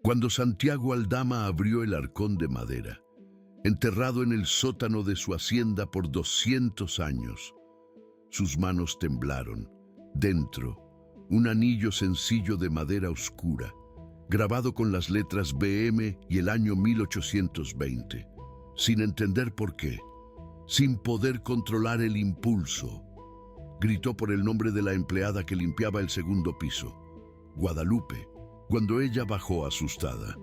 Cuando Santiago Aldama abrió el arcón de madera, enterrado en el sótano de su hacienda por 200 años, sus manos temblaron. Dentro, un anillo sencillo de madera oscura, grabado con las letras BM y el año 1820, sin entender por qué, sin poder controlar el impulso. Gritó por el nombre de la empleada que limpiaba el segundo piso, Guadalupe, cuando ella bajó asustada.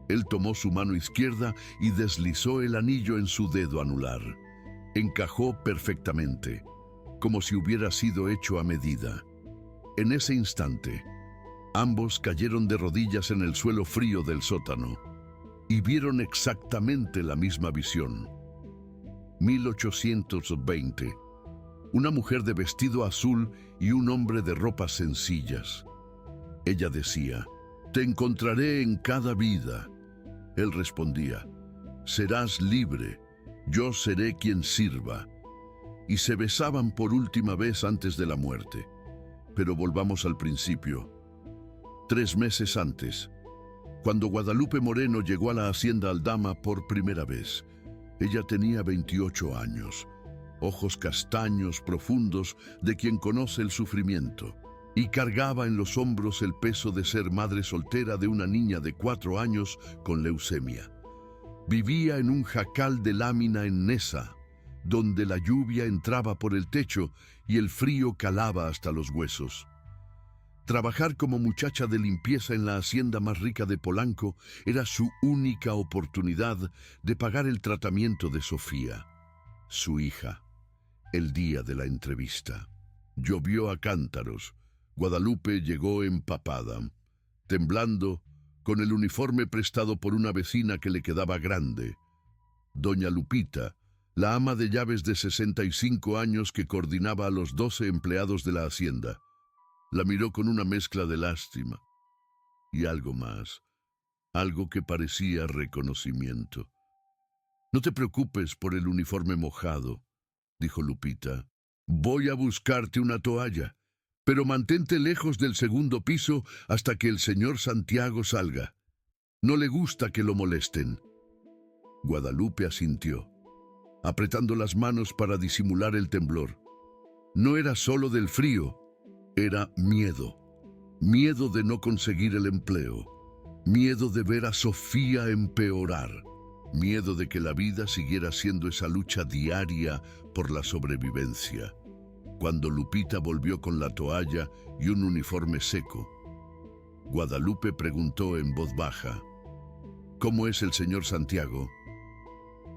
Él tomó su mano izquierda y deslizó el anillo en su dedo anular. Encajó perfectamente, como si hubiera sido hecho a medida. En ese instante, ambos cayeron de rodillas en el suelo frío del sótano y vieron exactamente la misma visión. 1820. Una mujer de vestido azul y un hombre de ropas sencillas. Ella decía: «Te encontraré en cada vida». Él respondía: «Serás libre, yo seré quien sirva». Y se besaban por última vez antes de la muerte. Pero volvamos al principio. 3 meses antes, cuando Guadalupe Moreno llegó a la hacienda Aldama por primera vez, ella tenía 28 años, ojos castaños profundos de quien conoce el sufrimiento, y cargaba en los hombros el peso de ser madre soltera de una niña de 4 años con leucemia. Vivía en un jacal de lámina en Nesa, donde la lluvia entraba por el techo y el frío calaba hasta los huesos. Trabajar como muchacha de limpieza en la hacienda más rica de Polanco era su única oportunidad de pagar el tratamiento de Sofía, su hija, el día de la entrevista. Llovió a cántaros. Guadalupe llegó empapada, temblando, con el uniforme prestado por una vecina que le quedaba grande. Doña Lupita, la ama de llaves de 65 años que coordinaba a los 12 empleados de la hacienda, la miró con una mezcla de lástima y algo más, algo que parecía reconocimiento. «No te preocupes por el uniforme mojado», dijo Lupita. «Voy a buscarte una toalla, pero mantente lejos del segundo piso hasta que el señor Santiago salga. No le gusta que lo molesten». Guadalupe asintió, apretando las manos para disimular el temblor. No era solo del frío, era miedo. Miedo de no conseguir el empleo. Miedo de ver a Sofía empeorar. Miedo de que la vida siguiera siendo esa lucha diaria por la sobrevivencia. Cuando Lupita volvió con la toalla y un uniforme seco, Guadalupe preguntó en voz baja: «¿Cómo es el señor Santiago?»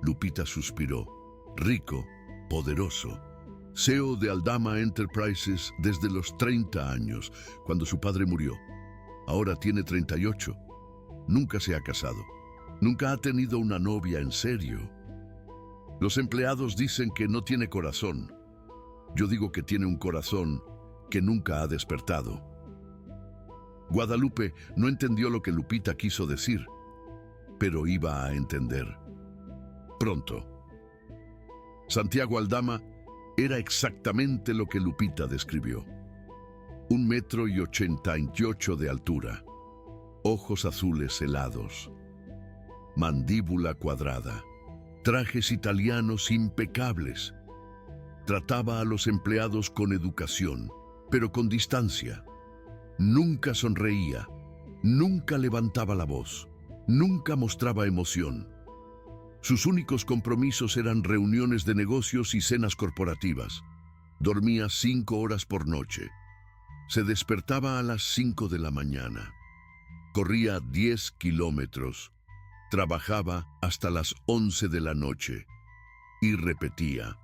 Lupita suspiró. «Rico, poderoso, CEO de Aldama Enterprises desde los 30 años, cuando su padre murió. Ahora tiene 38. Nunca se ha casado. Nunca ha tenido una novia en serio. Los empleados dicen que no tiene corazón. Yo digo que tiene un corazón que nunca ha despertado». Guadalupe no entendió lo que Lupita quiso decir, pero iba a entender pronto. Santiago Aldama era exactamente lo que Lupita describió. 1,88 m de altura, ojos azules helados, mandíbula cuadrada, trajes italianos impecables. Trataba a los empleados con educación, pero con distancia. Nunca sonreía, nunca levantaba la voz, nunca mostraba emoción. Sus únicos compromisos eran reuniones de negocios y cenas corporativas. Dormía 5 horas por noche. Se despertaba a las 5 de la mañana. Corría 10 kilómetros. Trabajaba hasta las 11 de la noche. Y repetía.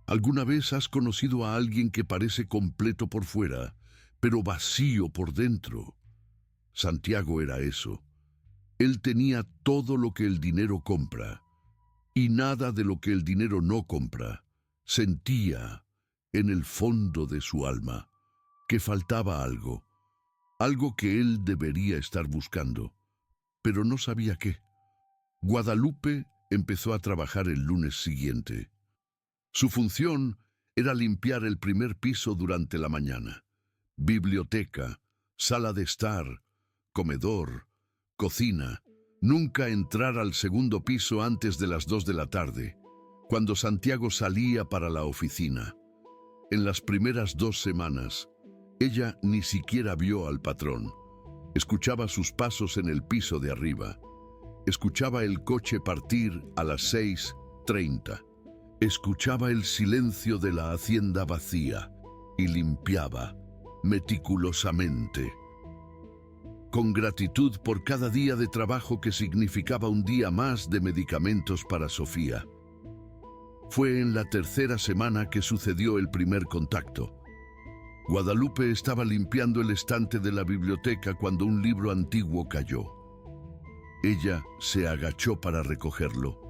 ¿Alguna vez has conocido a alguien que parece completo por fuera, pero vacío por dentro? Santiago era eso. Él tenía todo lo que el dinero compra, y nada de lo que el dinero no compra. Sentía, en el fondo de su alma, que faltaba algo, algo que él debería estar buscando, pero no sabía qué. Guadalupe empezó a trabajar el lunes siguiente. Su función era limpiar el primer piso durante la mañana. Biblioteca, sala de estar, comedor, cocina, nunca entrar al segundo piso antes de las 2 de la tarde, cuando Santiago salía para la oficina. En las primeras 2 semanas, ella ni siquiera vio al patrón. Escuchaba sus pasos en el piso de arriba. Escuchaba el coche partir a las 6:30. Escuchaba el silencio de la hacienda vacía y limpiaba meticulosamente. Con gratitud por cada día de trabajo que significaba un día más de medicamentos para Sofía. Fue en la tercera semana que sucedió el primer contacto. Guadalupe estaba limpiando el estante de la biblioteca cuando un libro antiguo cayó. Ella se agachó para recogerlo.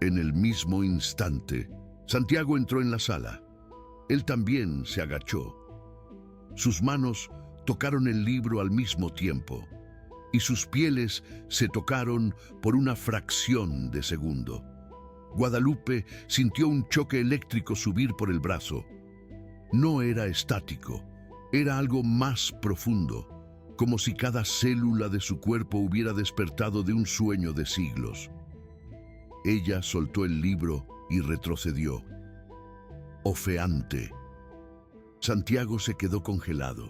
En el mismo instante, Santiago entró en la sala. Él también se agachó. Sus manos tocaron el libro al mismo tiempo, y sus pieles se tocaron por una fracción de segundo. Guadalupe sintió un choque eléctrico subir por el brazo. No era estático, era algo más profundo, como si cada célula de su cuerpo hubiera despertado de un sueño de siglos. Ella soltó el libro y retrocedió, ofeante. Santiago se quedó congelado.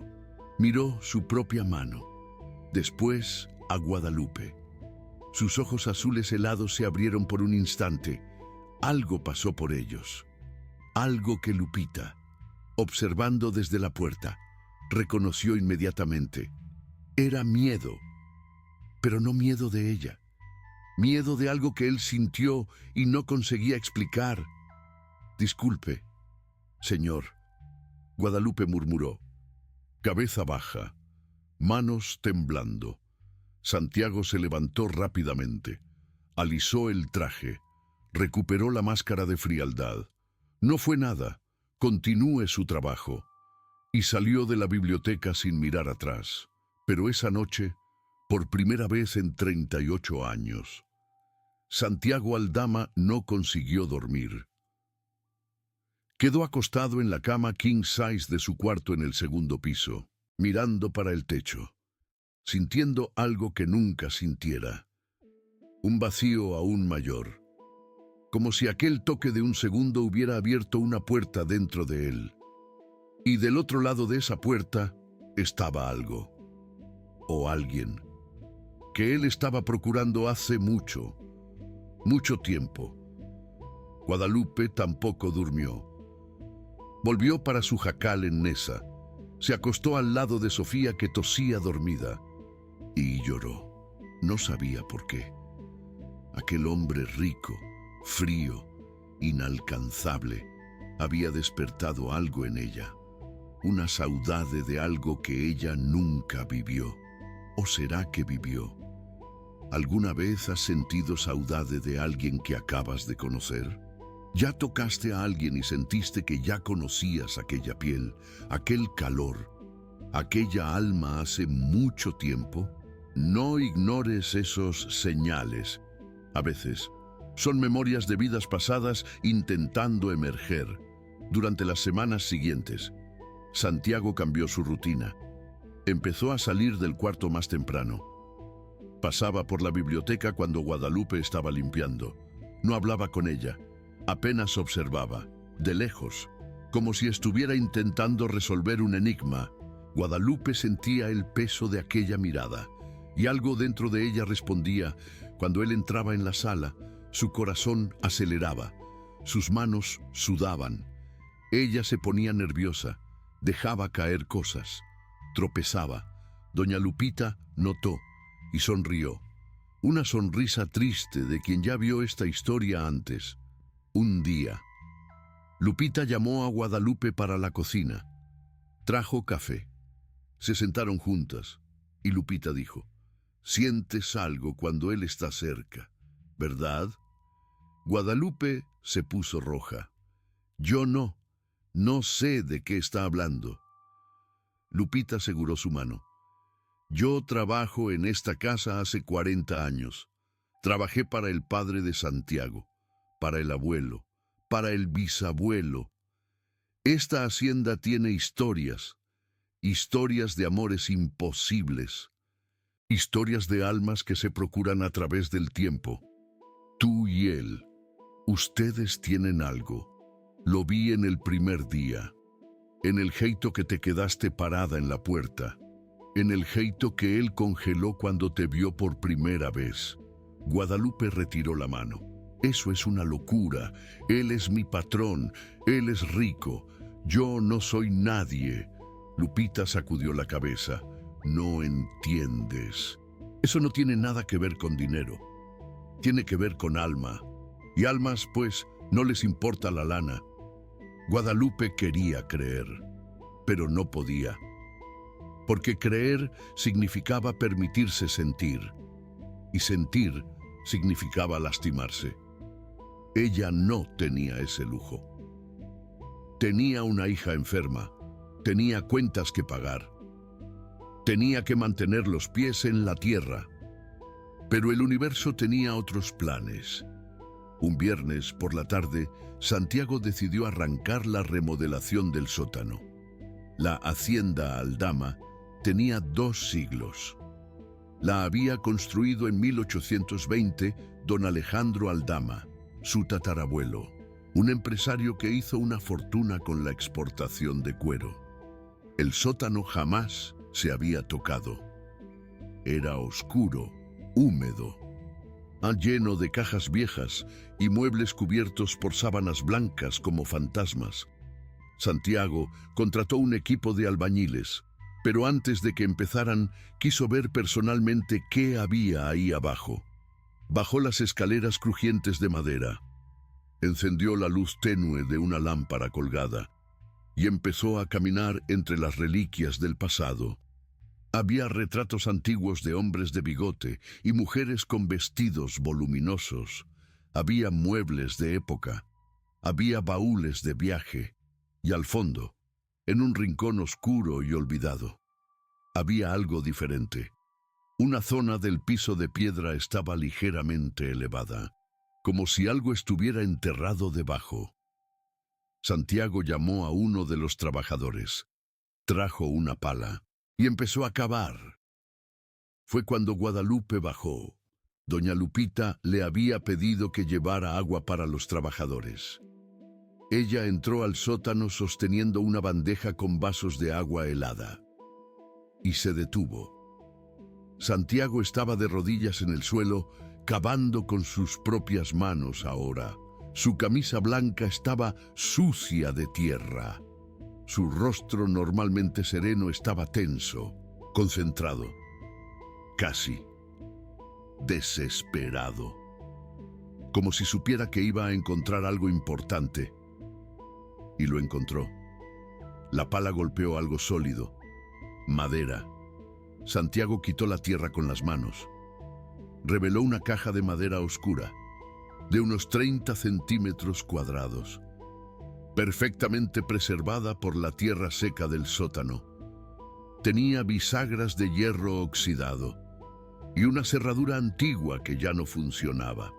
Miró su propia mano, después a Guadalupe. Sus ojos azules helados se abrieron por un instante. Algo pasó por ellos. Algo que Lupita, observando desde la puerta, reconoció inmediatamente. Era miedo, pero no miedo de ella. Miedo de algo que él sintió y no conseguía explicar. «Disculpe, señor», Guadalupe murmuró. Cabeza baja, manos temblando. Santiago se levantó rápidamente. Alisó el traje. Recuperó la máscara de frialdad. No fue nada. Continúe su trabajo. Y salió de la biblioteca sin mirar atrás. Pero esa noche, por primera vez en 38 años, Santiago Aldama no consiguió dormir. Quedó acostado en la cama king size de su cuarto en el segundo piso, mirando para el techo, sintiendo algo que nunca sintiera. Un vacío aún mayor. Como si aquel toque de un segundo hubiera abierto una puerta dentro de él. Y del otro lado de esa puerta estaba algo. O alguien. Que él estaba procurando hace mucho tiempo. Guadalupe tampoco durmió. Volvió para su jacal en Nesa. Se acostó al lado de Sofía, que tosía dormida. Y lloró. No sabía por qué. Aquel hombre rico, frío, inalcanzable, había despertado algo en ella. Una saudade de algo que ella nunca vivió. ¿O será que vivió? ¿Alguna vez has sentido saudade de alguien que acabas de conocer? ¿Ya tocaste a alguien y sentiste que ya conocías aquella piel, aquel calor, aquella alma hace mucho tiempo? No ignores esos señales. A veces son memorias de vidas pasadas intentando emerger. Durante las semanas siguientes, Santiago cambió su rutina. Empezó a salir del cuarto más temprano. Pasaba por la biblioteca cuando Guadalupe estaba limpiando. No hablaba con ella. Apenas observaba, de lejos, como si estuviera intentando resolver un enigma. Guadalupe sentía el peso de aquella mirada, y algo dentro de ella respondía. Cuando él entraba en la sala, su corazón aceleraba, sus manos sudaban. Ella se ponía nerviosa, dejaba caer cosas, tropezaba. Doña Lupita notó y sonrió. Una sonrisa triste de quien ya vio esta historia antes. Un día, Lupita llamó a Guadalupe para la cocina. Trajo café. Se sentaron juntas y Lupita dijo: «Sientes algo cuando él está cerca, ¿verdad?» Guadalupe se puso roja. «Yo no sé de qué está hablando». Lupita aseguró su mano. «Yo trabajo en esta casa hace 40 años. Trabajé para el padre de Santiago, para el abuelo, para el bisabuelo. Esta hacienda tiene historias de amores imposibles. Historias de almas que se procuran a través del tiempo. Tú y él, ustedes tienen algo. Lo vi en el primer día. En el jeito que te quedaste parada en la puerta. En el jeito que él congeló cuando te vio por primera vez. Guadalupe retiró la mano. Eso es una locura. Él es mi patrón. Él es rico. Yo no soy nadie. Lupita sacudió la cabeza. No entiendes. Eso no tiene nada que ver con dinero. Tiene que ver con alma. Y almas, pues, no les importa la lana. Guadalupe quería creer, pero no podía. Porque creer significaba permitirse sentir. Y sentir significaba lastimarse. Ella no tenía ese lujo. Tenía una hija enferma. Tenía cuentas que pagar. Tenía que mantener los pies en la tierra. Pero el universo tenía otros planes. Un viernes por la tarde, Santiago decidió arrancar la remodelación del sótano. La hacienda Aldama tenía 2 siglos. La había construido en 1820 don Alejandro Aldama, su tatarabuelo, un empresario que hizo una fortuna con la exportación de cuero. El sótano jamás se había tocado. Era oscuro, húmedo, lleno de cajas viejas y muebles cubiertos por sábanas blancas como fantasmas. Santiago contrató un equipo de albañiles, pero antes de que empezaran, quiso ver personalmente qué había ahí abajo. Bajó las escaleras crujientes de madera, encendió la luz tenue de una lámpara colgada y empezó a caminar entre las reliquias del pasado. Había retratos antiguos de hombres de bigote y mujeres con vestidos voluminosos. Había muebles de época. Había baúles de viaje. Y al fondo, en un rincón oscuro y olvidado, había algo diferente. Una zona del piso de piedra estaba ligeramente elevada, como si algo estuviera enterrado debajo. Santiago llamó a uno de los trabajadores. Trajo una pala y empezó a cavar. Fue cuando Guadalupe bajó. Doña Lupita le había pedido que llevara agua para los trabajadores. Ella entró al sótano sosteniendo una bandeja con vasos de agua helada. Y se detuvo. Santiago estaba de rodillas en el suelo, cavando con sus propias manos ahora. Su camisa blanca estaba sucia de tierra. Su rostro normalmente sereno estaba tenso, concentrado, casi desesperado, como si supiera que iba a encontrar algo importante. Y lo encontró. La pala golpeó algo sólido, madera. Santiago quitó la tierra con las manos. Reveló una caja de madera oscura, de unos 30 centímetros cuadrados, perfectamente preservada por la tierra seca del sótano. Tenía bisagras de hierro oxidado y una cerradura antigua que ya no funcionaba.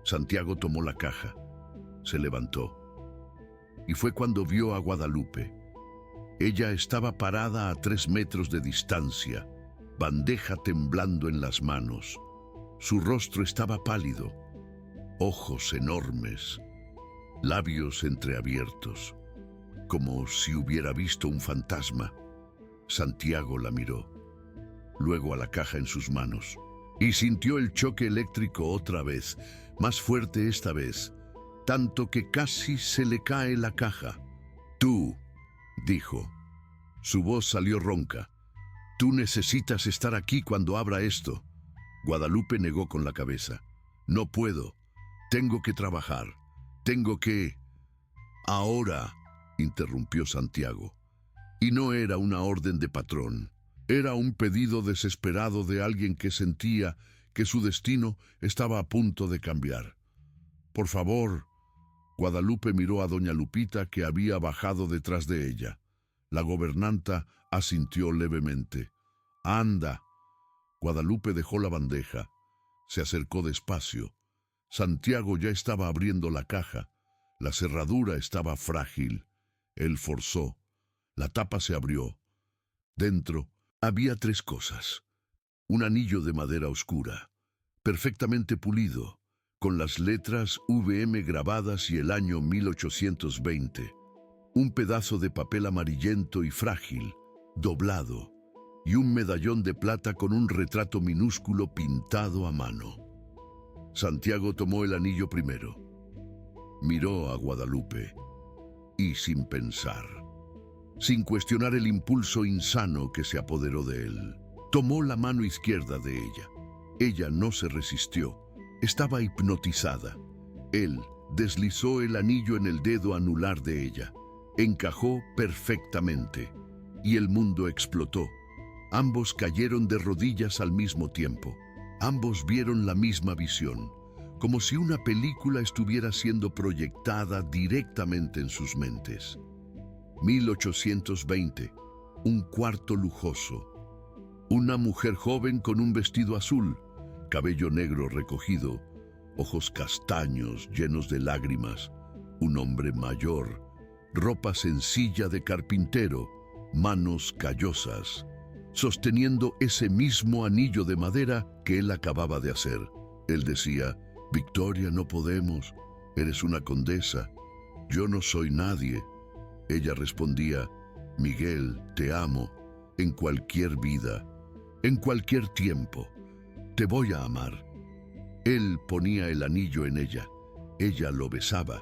Santiago tomó la caja, se levantó, y fue cuando vio a Guadalupe. Ella estaba parada a 3 metros de distancia, bandeja temblando en las manos. Su rostro estaba pálido, ojos enormes, labios entreabiertos, como si hubiera visto un fantasma. Santiago la miró, luego a la caja en sus manos, y sintió el choque eléctrico otra vez, más fuerte esta vez, tanto que casi se le cae la caja. «Tú», dijo. Su voz salió ronca. «Tú necesitas estar aquí cuando abra esto». Guadalupe negó con la cabeza. «No puedo. Tengo que trabajar. Tengo que...» «Ahora», interrumpió Santiago. Y no era una orden de patrón. Era un pedido desesperado de alguien que sentía que su destino estaba a punto de cambiar. «Por favor». Guadalupe miró a doña Lupita, que había bajado detrás de ella. La gobernanta asintió levemente. «Anda». Guadalupe dejó la bandeja. Se acercó despacio. Santiago ya estaba abriendo la caja. La cerradura estaba frágil. Él forzó. La tapa se abrió. Dentro había 3 cosas. un anillo de madera oscura, perfectamente pulido, con las letras VM grabadas y el año 1820. Un pedazo de papel amarillento y frágil, doblado, y un medallón de plata con un retrato minúsculo pintado a mano. Santiago tomó el anillo primero. Miró a Guadalupe y, sin pensar, sin cuestionar el impulso insano que se apoderó de él, tomó la mano izquierda de ella. Ella no se resistió, estaba hipnotizada. Él deslizó el anillo en el dedo anular de ella. Encajó perfectamente y el mundo explotó. Ambos cayeron de rodillas al mismo tiempo. Ambos vieron la misma visión, como si una película estuviera siendo proyectada directamente en sus mentes. 1820, un cuarto lujoso. Una mujer joven con un vestido azul, cabello negro recogido, ojos castaños llenos de lágrimas. Un hombre mayor, ropa sencilla de carpintero, manos callosas, sosteniendo ese mismo anillo de madera que él acababa de hacer. Él decía: «Victoria, no podemos, eres una condesa, yo no soy nadie». Ella respondía: «Miguel, te amo, en cualquier vida, en cualquier tiempo, te voy a amar». Él ponía el anillo en ella lo besaba,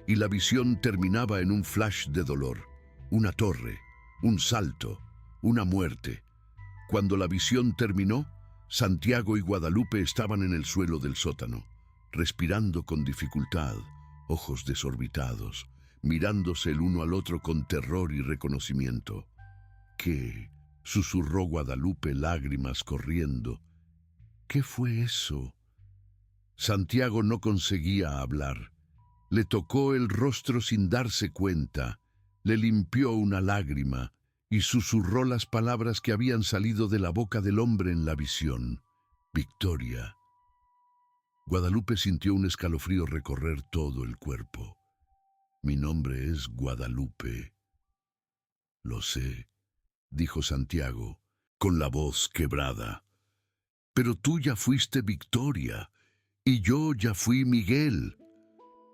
y la visión terminaba en un flash de dolor, una torre, un salto, una muerte. Cuando la visión terminó, Santiago y Guadalupe estaban en el suelo del sótano, respirando con dificultad, ojos desorbitados, mirándose el uno al otro con terror y reconocimiento. «¿Qué?», susurró Guadalupe, lágrimas corriendo. «¿Qué fue eso?». Santiago no conseguía hablar. Le tocó el rostro sin darse cuenta, le limpió una lágrima y susurró las palabras que habían salido de la boca del hombre en la visión: «Victoria». Guadalupe sintió un escalofrío recorrer todo el cuerpo. «Mi nombre es Guadalupe». «Lo sé», dijo Santiago, con la voz quebrada. «Pero tú ya fuiste Victoria, y yo ya fui Miguel».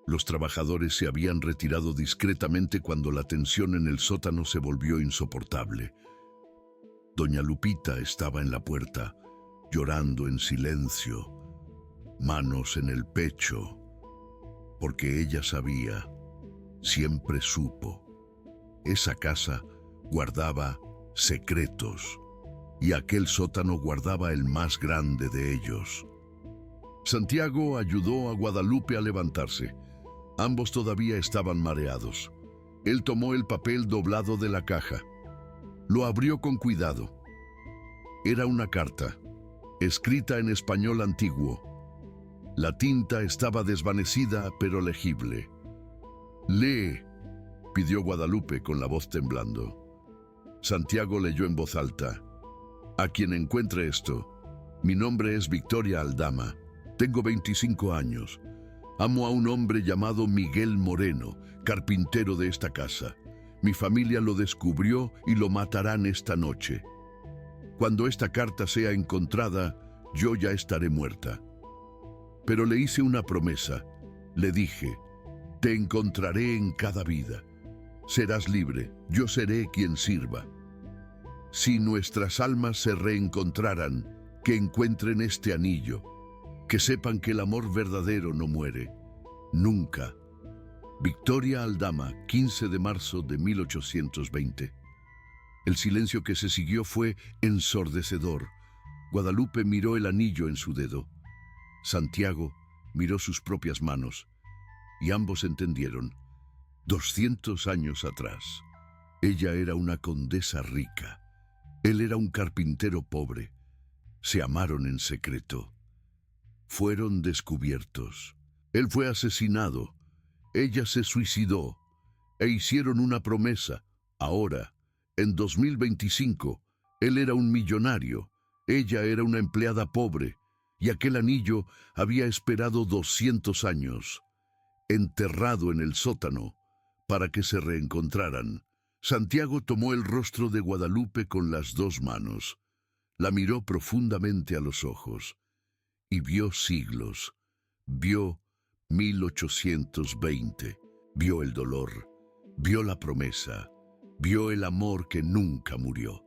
Los trabajadores se habían retirado discretamente cuando la tensión en el sótano se volvió insoportable. Doña Lupita estaba en la puerta, llorando en silencio, manos en el pecho, porque ella sabía, siempre supo. Esa casa guardaba secretos, y aquel sótano guardaba el más grande de ellos. Santiago ayudó a Guadalupe a levantarse. Ambos todavía estaban mareados. Él tomó el papel doblado de la caja. Lo abrió con cuidado. Era una carta, escrita en español antiguo. La tinta estaba desvanecida pero legible. «Lee», pidió Guadalupe con la voz temblando. Santiago leyó en voz alta: «A quien encuentre esto, mi nombre es Victoria Aldama. Tengo 25 años. Amo a un hombre llamado Miguel Moreno, carpintero de esta casa. Mi familia lo descubrió y lo matarán esta noche. Cuando esta carta sea encontrada, yo ya estaré muerta. Pero le hice una promesa. Le dije: te encontraré en cada vida. Serás libre, yo seré quien sirva. Si nuestras almas se reencontraran, que encuentren este anillo. Que sepan que el amor verdadero no muere. Nunca». Victoria Aldama, 15 de marzo de 1820. El silencio que se siguió fue ensordecedor. Guadalupe miró el anillo en su dedo. Santiago miró sus propias manos. Y ambos entendieron. 200 años atrás, ella era una condesa rica. Él era un carpintero pobre. Se amaron en secreto. Fueron descubiertos. Él fue asesinado. Ella se suicidó. E hicieron una promesa. Ahora, en 2025, él era un millonario. Ella era una empleada pobre. Y aquel anillo había esperado 200 años, enterrado en el sótano, para que se reencontraran. Santiago tomó el rostro de Guadalupe con las dos manos. La miró profundamente a los ojos y vio siglos, vio 1820, vio el dolor, vio la promesa, vio el amor que nunca murió.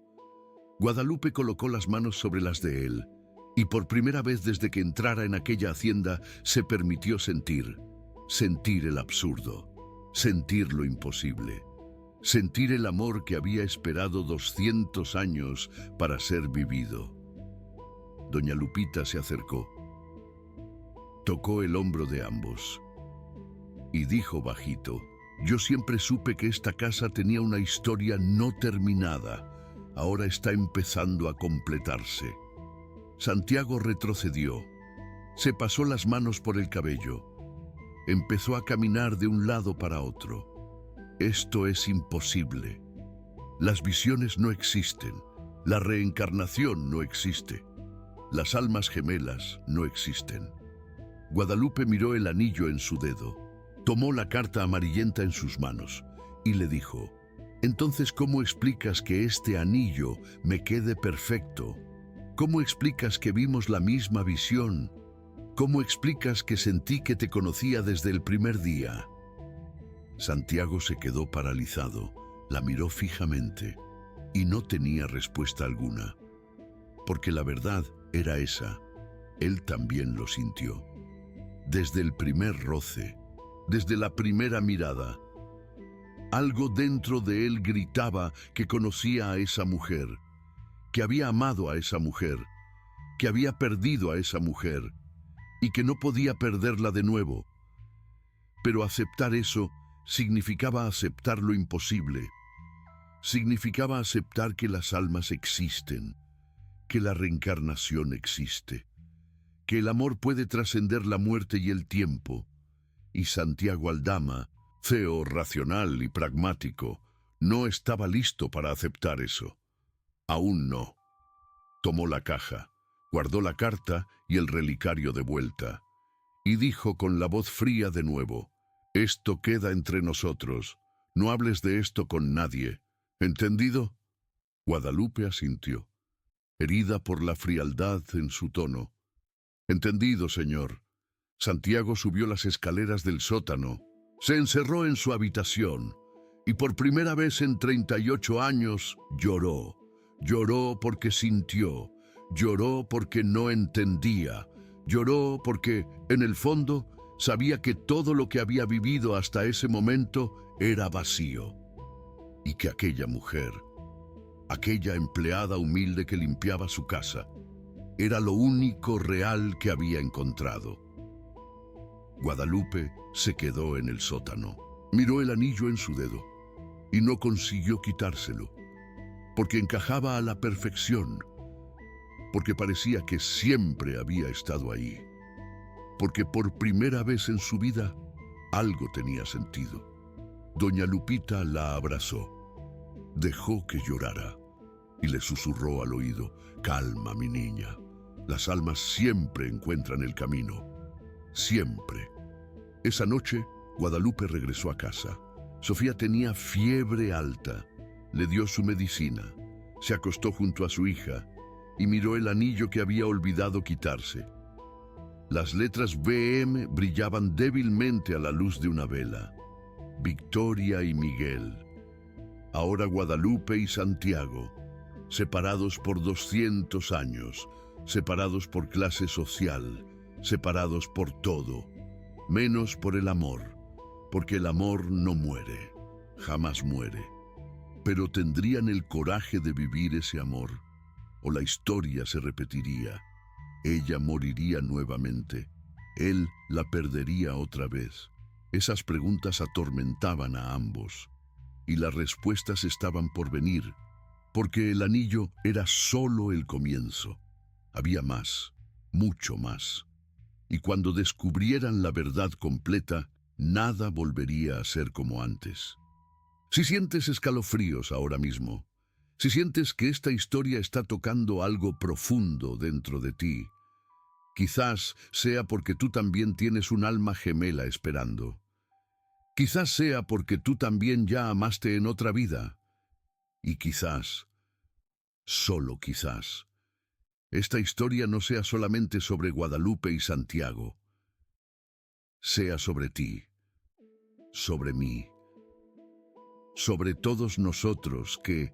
Guadalupe colocó las manos sobre las de él y por primera vez desde que entrara en aquella hacienda se permitió sentir el absurdo, sentir lo imposible, sentir el amor que había esperado 200 años para ser vivido. Doña Lupita se acercó, tocó el hombro de ambos y dijo bajito: yo siempre supe que esta casa tenía una historia no terminada. Ahora está empezando a completarse. Santiago retrocedió, se pasó las manos por el cabello, empezó a caminar de un lado para otro. Esto es imposible. Las visiones no existen, la reencarnación no existe, las almas gemelas no existen. Guadalupe miró el anillo en su dedo, tomó la carta amarillenta en sus manos y le dijo: entonces, ¿cómo explicas que este anillo me quede perfecto? ¿Cómo explicas que vimos la misma visión? ¿Cómo explicas que sentí que te conocía desde el primer día? Santiago se quedó paralizado, la miró fijamente y no tenía respuesta alguna, porque la verdad era esa. Él también lo sintió. Desde el primer roce, desde la primera mirada, algo dentro de él gritaba que conocía a esa mujer, que había amado a esa mujer, que había perdido a esa mujer y que no podía perderla de nuevo. Pero aceptar eso significaba aceptar lo imposible. Significaba aceptar que las almas existen, que la reencarnación existe, que el amor puede trascender la muerte y el tiempo. Y Santiago Aldama, feo, racional y pragmático, no estaba listo para aceptar eso. Aún no. Tomó la caja, guardó la carta y el relicario de vuelta, y dijo con la voz fría de nuevo: esto queda entre nosotros, no hables de esto con nadie, ¿entendido? Guadalupe asintió, herida por la frialdad en su tono. Entendido, señor. Santiago subió las escaleras del sótano, se encerró en su habitación y por primera vez en 38 años lloró. Lloró porque sintió, lloró porque no entendía, lloró porque, en el fondo, sabía que todo lo que había vivido hasta ese momento era vacío. Y que aquella mujer, aquella empleada humilde que limpiaba su casa, era lo único real que había encontrado. Guadalupe se quedó en el sótano, miró el anillo en su dedo y no consiguió quitárselo, porque encajaba a la perfección, porque parecía que siempre había estado ahí, porque por primera vez en su vida algo tenía sentido. Doña Lupita la abrazó, dejó que llorara y le susurró al oído: calma, mi niña, las almas siempre encuentran el camino. Siempre. Esa noche, Guadalupe regresó a casa. Sofía tenía fiebre alta. Le dio su medicina. Se acostó junto a su hija y miró el anillo que había olvidado quitarse. Las letras BM brillaban débilmente a la luz de una vela. Victoria y Miguel. Ahora Guadalupe y Santiago, separados por 200 años, separados por clase social, separados por todo, menos por el amor, porque el amor no muere, jamás muere. Pero tendrían el coraje de vivir ese amor, o la historia se repetiría. Ella moriría nuevamente, él la perdería otra vez. Esas preguntas atormentaban a ambos, y las respuestas estaban por venir, porque el anillo era solo el comienzo. Había más, mucho más. Y cuando descubrieran la verdad completa, nada volvería a ser como antes. Si sientes escalofríos ahora mismo, si sientes que esta historia está tocando algo profundo dentro de ti, quizás sea porque tú también tienes un alma gemela esperando. Quizás sea porque tú también ya amaste en otra vida. Y quizás, solo quizás, esta historia no sea solamente sobre Guadalupe y Santiago, sea sobre ti, sobre mí, sobre todos nosotros que,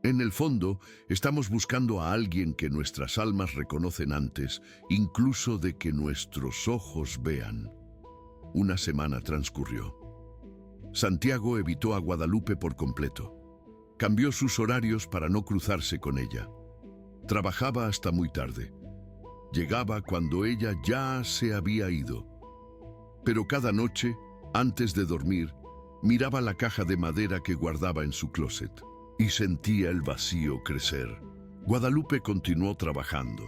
en el fondo, estamos buscando a alguien que nuestras almas reconocen antes, incluso de que nuestros ojos vean. Una semana transcurrió. Santiago evitó a Guadalupe por completo. Cambió sus horarios para no cruzarse con ella. Trabajaba hasta muy tarde. Llegaba cuando ella ya se había ido. Pero cada noche, antes de dormir, miraba la caja de madera que guardaba en su closet y sentía el vacío crecer. Guadalupe continuó trabajando,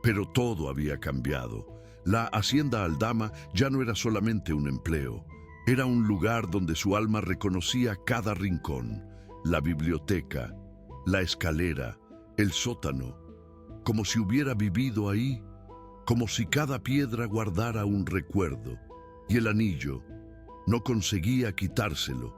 pero todo había cambiado. La hacienda Aldama ya no era solamente un empleo, era un lugar donde su alma reconocía cada rincón, la biblioteca, la escalera, el sótano, como si hubiera vivido ahí, como si cada piedra guardara un recuerdo. Y el anillo, no conseguía quitárselo.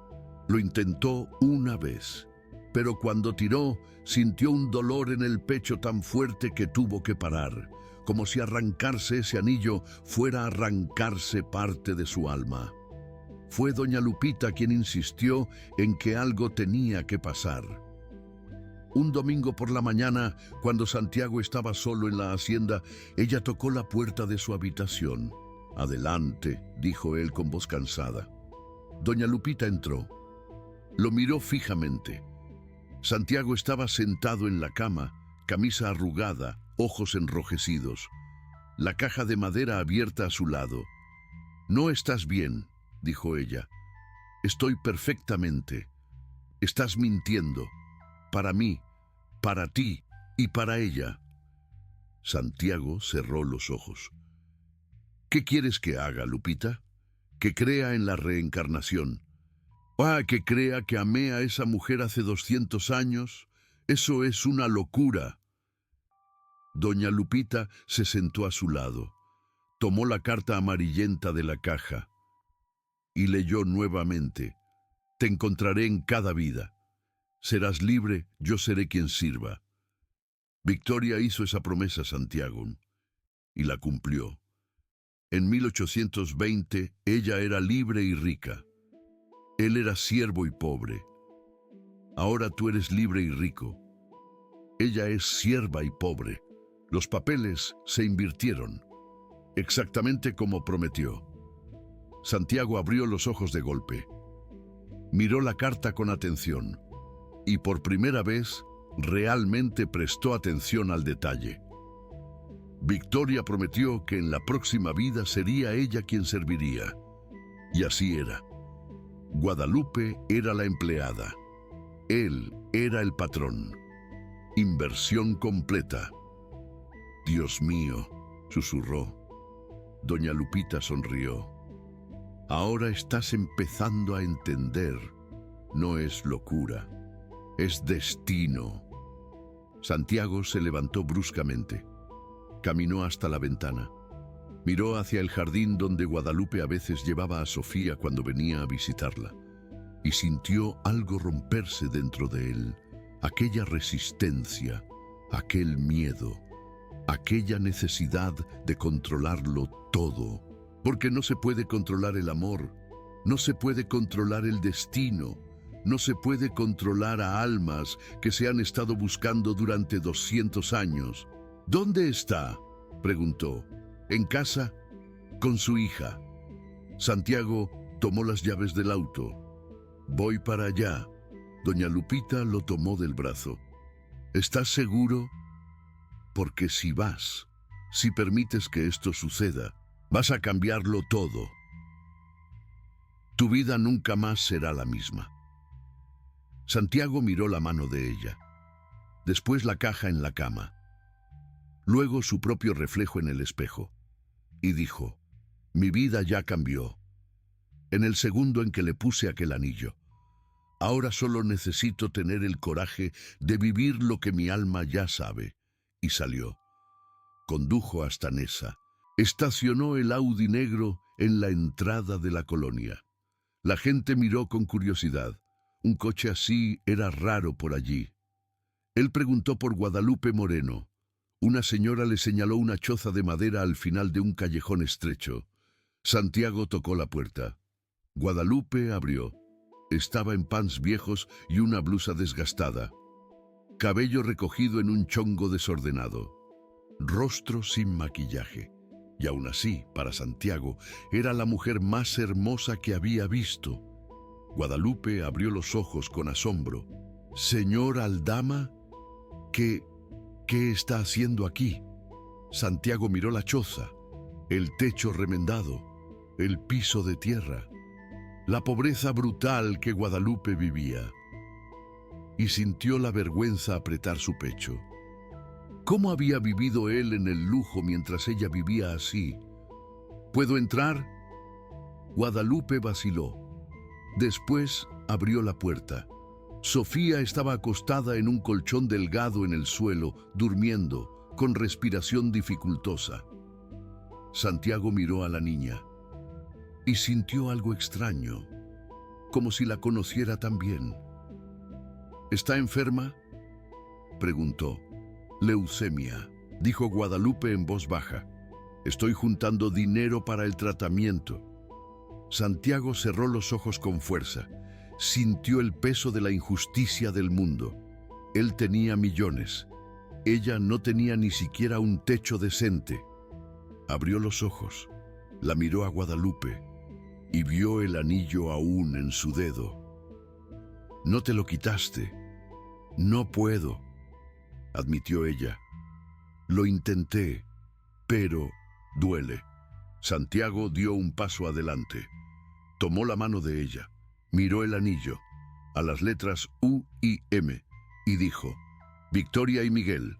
Lo intentó una vez, pero cuando tiró, sintió un dolor en el pecho tan fuerte que tuvo que parar, como si arrancarse ese anillo fuera a arrancarse parte de su alma. Fue doña Lupita quien insistió en que algo tenía que pasar. Un domingo por la mañana, cuando Santiago estaba solo en la hacienda, ella tocó la puerta de su habitación. «Adelante», dijo él con voz cansada. Doña Lupita entró. Lo miró fijamente. Santiago estaba sentado en la cama, camisa arrugada, ojos enrojecidos, la caja de madera abierta a su lado. «No estás bien», dijo ella. «Estoy perfectamente. Estás mintiendo. Para mí, para ti y para ella». Santiago cerró los ojos. «¿Qué quieres que haga, Lupita? Que crea en la reencarnación. Que crea que amé a esa mujer hace 200 años. Eso es una locura». Doña Lupita se sentó a su lado, tomó la carta amarillenta de la caja y leyó nuevamente. «Te encontraré en cada vida. Serás libre, yo seré quien sirva». Victoria hizo esa promesa a Santiago y la cumplió. En 1820 ella era libre y rica. Él era siervo y pobre. Ahora tú eres libre y rico. Ella es sierva y pobre. Los papeles se invirtieron, exactamente como prometió. Santiago abrió los ojos de golpe. Miró la carta con atención y por primera vez realmente prestó atención al detalle. Victoria prometió que en la próxima vida sería ella quien serviría. Y así era. Guadalupe era la empleada. Él era el patrón. Inversión completa. «Dios mío», susurró. Doña Lupita sonrió. «Ahora estás empezando a entender. No es locura, es destino». Santiago se levantó bruscamente. Caminó hasta la ventana. Miró hacia el jardín donde Guadalupe a veces llevaba a Sofía cuando venía a visitarla, y sintió algo romperse dentro de él, aquella resistencia, aquel miedo, aquella necesidad de controlarlo todo, porque no se puede controlar el amor, no se puede controlar el destino, no se puede controlar a almas que se han estado buscando durante 200 años. «¿Dónde está?», preguntó. «¿En casa?». «Con su hija». Santiago tomó las llaves del auto. «Voy para allá». Doña Lupita lo tomó del brazo. «¿Estás seguro? Porque si vas, si permites que esto suceda, vas a cambiarlo todo. Tu vida nunca más será la misma». Santiago miró la mano de ella, después la caja en la cama, luego su propio reflejo en el espejo, y dijo: «Mi vida ya cambió. En el segundo en que le puse aquel anillo. Ahora solo necesito tener el coraje de vivir lo que mi alma ya sabe». Y salió. Condujo hasta Nesa. Estacionó el Audi negro en la entrada de la colonia. La gente miró con curiosidad. Un coche así era raro por allí. Él preguntó por Guadalupe Moreno, Una señora le señaló una choza de madera al final de un callejón estrecho. Santiago tocó la puerta. Guadalupe abrió. Estaba en pants viejos y una blusa desgastada. Cabello recogido en un chongo desordenado. Rostro sin maquillaje. Y aún así, para Santiago, era la mujer más hermosa que había visto. Guadalupe abrió los ojos con asombro. «Señor Aldama, ¿qué está haciendo aquí?» Santiago miró la choza, el techo remendado, el piso de tierra, la pobreza brutal que Guadalupe vivía, y sintió la vergüenza apretar su pecho. ¿Cómo había vivido él en el lujo mientras ella vivía así? ¿Puedo entrar? Guadalupe vaciló. Después abrió la puerta. Sofía estaba acostada en un colchón delgado en el suelo, durmiendo, con respiración dificultosa. Santiago miró a la niña y sintió algo extraño, como si la conociera también. ¿Está enferma?, preguntó. «Leucemia», dijo Guadalupe en voz baja. «Estoy juntando dinero para el tratamiento». Santiago cerró los ojos con fuerza. Sintió el peso de la injusticia del mundo. Él tenía millones. Ella no tenía ni siquiera un techo decente. Abrió los ojos, la miró a Guadalupe y vio el anillo aún en su dedo. «No te lo quitaste». «No puedo», admitió ella. «Lo intenté, pero duele». Santiago dio un paso adelante. Tomó la mano de ella, miró el anillo, a las letras U y M, y dijo: «Victoria y Miguel,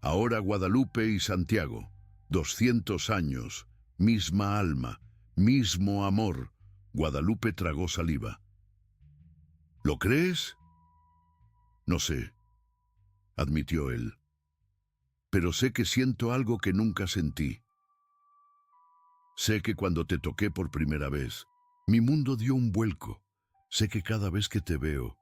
ahora Guadalupe y Santiago, 200 años, misma alma, mismo amor». Guadalupe tragó saliva. «¿Lo crees?». «No sé», admitió él. «Pero sé que siento algo que nunca sentí. Sé que cuando te toqué por primera vez, mi mundo dio un vuelco. Sé que cada vez que te veo,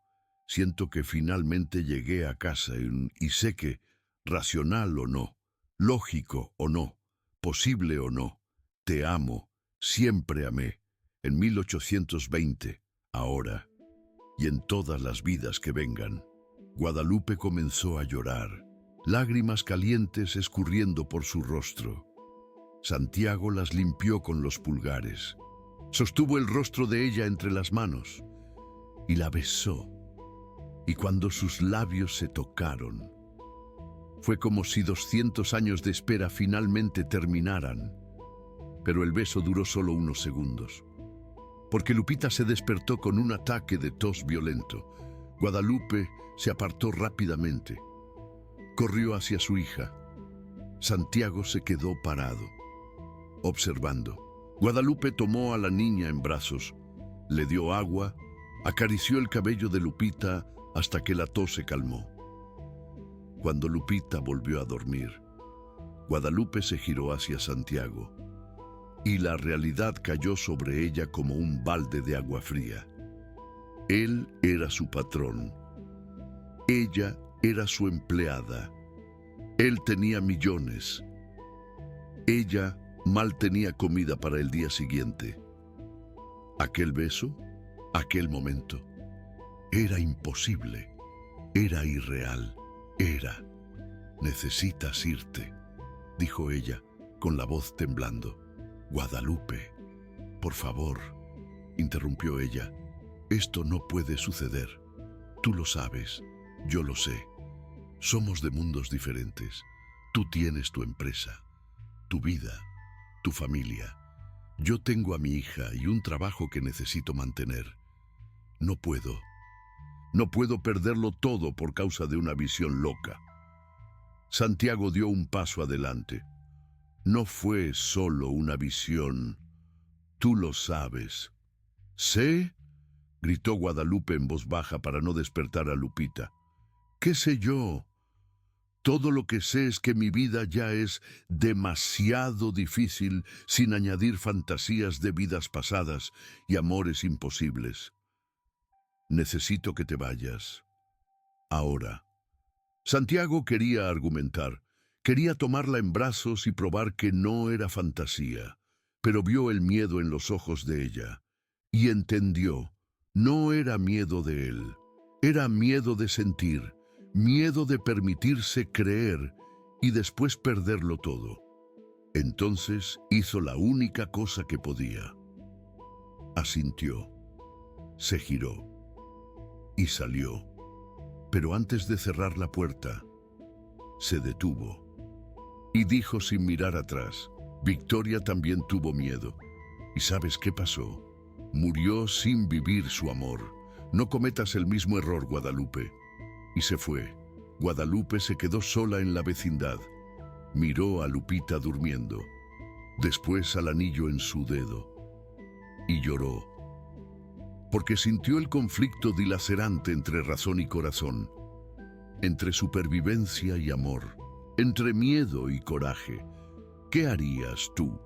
siento que finalmente llegué a casa y sé que, racional o no, lógico o no, posible o no, te amo, siempre amé, en 1820, ahora, y en todas las vidas que vengan». Guadalupe comenzó a llorar, lágrimas calientes escurriendo por su rostro. Santiago las limpió con los pulgares. Sostuvo el rostro de ella entre las manos y la besó. Y cuando sus labios se tocaron, fue como si 200 años de espera finalmente terminaran. Pero el beso duró solo unos segundos, porque Lupita se despertó con un ataque de tos violento. Guadalupe se apartó rápidamente. Corrió hacia su hija. Santiago se quedó parado, observando. Guadalupe tomó a la niña en brazos, le dio agua, acarició el cabello de Lupita hasta que la tos se calmó. Cuando Lupita volvió a dormir, Guadalupe se giró hacia Santiago y la realidad cayó sobre ella como un balde de agua fría. Él era su patrón. Ella era su empleada. Él tenía millones. Ella mal tenía comida para el día siguiente. Aquel beso, aquel momento, era imposible, era irreal, era. «Necesitas irte», dijo ella, con la voz temblando. «Guadalupe, por favor», interrumpió ella. «Esto no puede suceder. Tú lo sabes, yo lo sé. Somos de mundos diferentes. Tú tienes tu empresa, tu vida, tu familia. Yo tengo a mi hija y un trabajo que necesito mantener. No puedo perderlo todo por causa de una visión loca». Santiago dio un paso adelante. «No fue solo una visión. Tú lo sabes». «¿Sé?», gritó Guadalupe en voz baja para no despertar a Lupita. «¿Qué sé yo? Todo lo que sé es que mi vida ya es demasiado difícil sin añadir fantasías de vidas pasadas y amores imposibles. Necesito que te vayas. Ahora». Santiago quería argumentar, Quería tomarla en brazos y probar que no era fantasía, pero vio el miedo en los ojos de ella y entendió. No era miedo de él, era miedo de sentir, miedo de permitirse creer y después perderlo todo. Entonces hizo la única cosa que podía. Asintió, se giró y salió. Pero antes de cerrar la puerta, se detuvo y dijo sin mirar atrás: Victoria también tuvo miedo. ¿Y sabes qué pasó? Murió sin vivir su amor. No cometas el mismo error, Guadalupe. Y se fue. Guadalupe se quedó sola en la vecindad. Miró a Lupita durmiendo, después al anillo en su dedo, y lloró, porque sintió el conflicto dilacerante entre razón y corazón, entre supervivencia y amor, entre miedo y coraje. ¿Qué harías tú?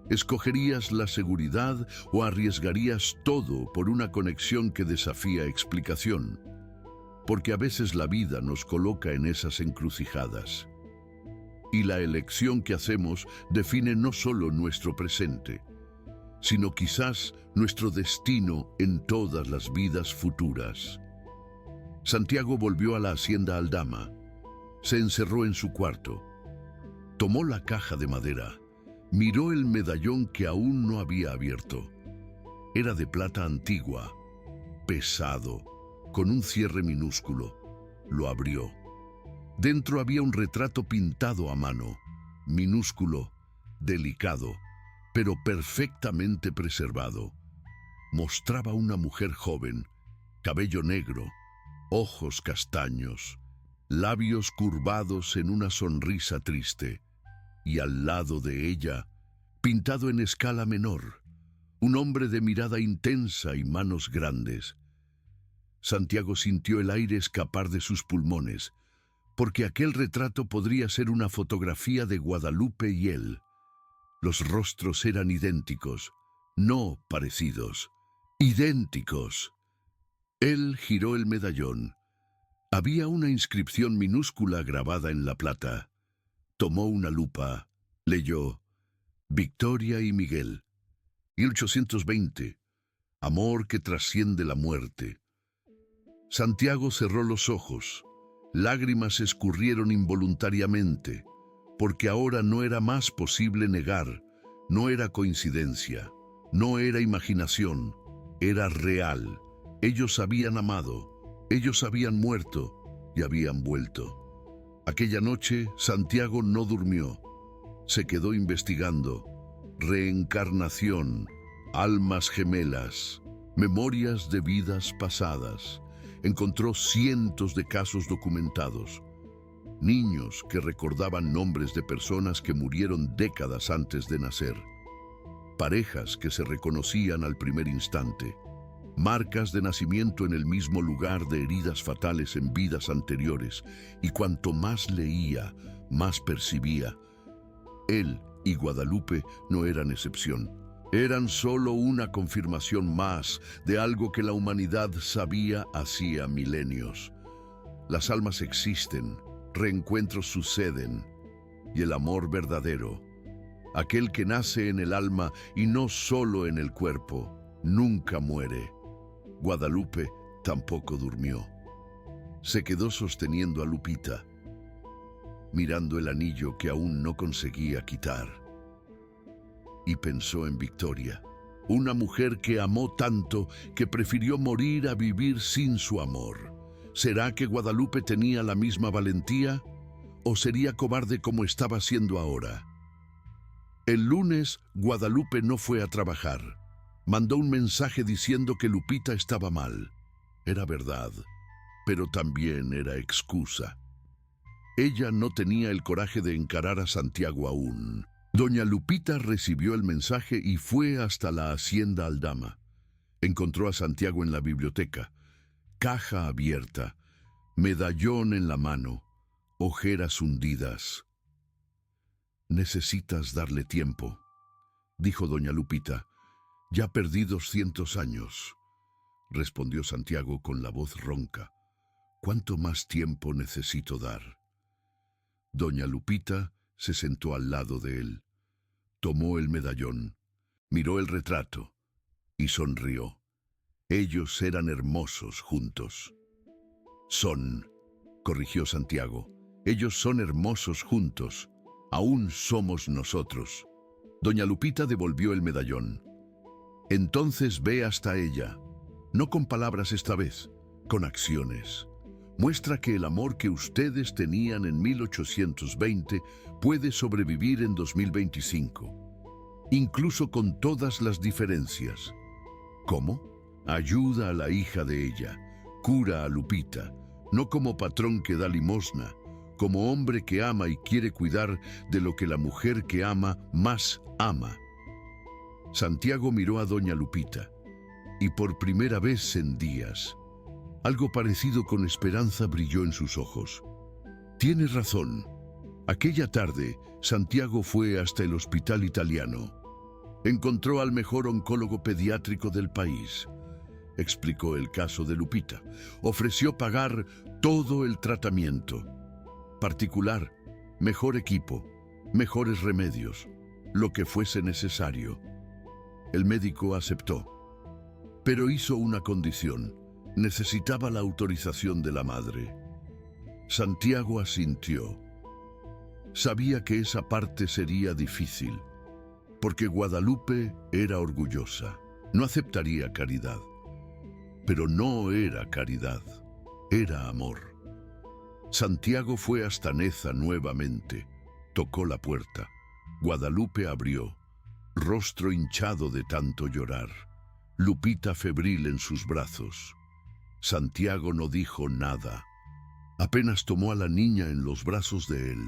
¿Escogerías la seguridad o arriesgarías todo por una conexión que desafía explicación? Porque a veces la vida nos coloca en esas encrucijadas. Y la elección que hacemos define no solo nuestro presente, sino quizás nuestro destino en todas las vidas futuras. Santiago volvió a la hacienda Aldama. Se encerró en su cuarto. Tomó la caja de madera. Miró el medallón que aún no había abierto. Era de plata antigua, pesado, con un cierre minúsculo. Lo abrió. Dentro había un retrato pintado a mano, minúsculo, delicado, pero perfectamente preservado. Mostraba una mujer joven, cabello negro, ojos castaños, labios curvados en una sonrisa triste, y al lado de ella, pintado en escala menor, un hombre de mirada intensa y manos grandes. Santiago sintió el aire escapar de sus pulmones, porque aquel retrato podría ser una fotografía de Guadalupe y él. Los rostros eran idénticos, no parecidos, idénticos. Él giró el medallón. Había una inscripción minúscula grabada en la plata. Tomó una lupa, leyó: Victoria y Miguel, 1820, amor que trasciende la muerte. Santiago cerró los ojos. Lágrimas escurrieron involuntariamente, porque ahora no era más posible negar, no era coincidencia, no era imaginación, era real. Ellos habían amado, ellos habían muerto y habían vuelto. Aquella noche Santiago no durmió, se quedó investigando. Reencarnación, almas gemelas, memorias de vidas pasadas. Encontró cientos de casos documentados. Niños que recordaban nombres de personas que murieron décadas antes de nacer. Parejas que se reconocían al primer instante. Marcas de nacimiento en el mismo lugar de heridas fatales en vidas anteriores. Y cuanto más leía, más percibía. Él y Guadalupe no eran excepción. Eran solo una confirmación más de algo que la humanidad sabía hacía milenios. Las almas existen, reencuentros suceden, y el amor verdadero, aquel que nace en el alma y no solo en el cuerpo, nunca muere. Guadalupe tampoco durmió. Se quedó sosteniendo a Lupita, mirando el anillo que aún no conseguía quitar. Y pensó en Victoria, una mujer que amó tanto que prefirió morir a vivir sin su amor. ¿Será que Guadalupe tenía la misma valentía? ¿O sería cobarde como estaba siendo ahora? El lunes, Guadalupe no fue a trabajar. Mandó un mensaje diciendo que Lupita estaba mal. Era verdad, pero también era excusa. Ella no tenía el coraje de encarar a Santiago aún. Doña Lupita recibió el mensaje y fue hasta la hacienda Aldama. Encontró a Santiago en la biblioteca, caja abierta, medallón en la mano, ojeras hundidas. Necesitas darle tiempo, dijo doña Lupita. Ya perdí 200 años, respondió Santiago con la voz ronca. ¿Cuánto más tiempo necesito dar? Doña Lupita se sentó al lado de él, tomó el medallón, miró el retrato y sonrió. Ellos eran hermosos juntos. Son, corrigió Santiago, ellos son hermosos juntos. Aún somos nosotros. Doña Lupita devolvió el medallón. Entonces ve hasta ella, no con palabras esta vez, con acciones. Muestra que el amor que ustedes tenían en 1820 puede sobrevivir en 2025, incluso con todas las diferencias. ¿Cómo? Ayuda a la hija de ella, cura a Lupita, no como patrón que da limosna, como hombre que ama y quiere cuidar de lo que la mujer que ama más ama. Santiago miró a doña Lupita, y por primera vez en días, algo parecido con esperanza brilló en sus ojos. Tienes razón. Aquella tarde, Santiago fue hasta el hospital italiano. Encontró al mejor oncólogo pediátrico del país. Explicó el caso de Lupita. Ofreció pagar todo el tratamiento. Particular, mejor equipo, mejores remedios, lo que fuese necesario. El médico aceptó, pero hizo una condición. Necesitaba la autorización de la madre. Santiago asintió. Sabía que esa parte sería difícil, porque Guadalupe era orgullosa. No aceptaría caridad. Pero no era caridad, era amor. Santiago fue hasta Neza nuevamente. Tocó la puerta. Guadalupe abrió, rostro hinchado de tanto llorar. Lupita febril en sus brazos. Santiago no dijo nada. Apenas tomó a la niña en los brazos de él.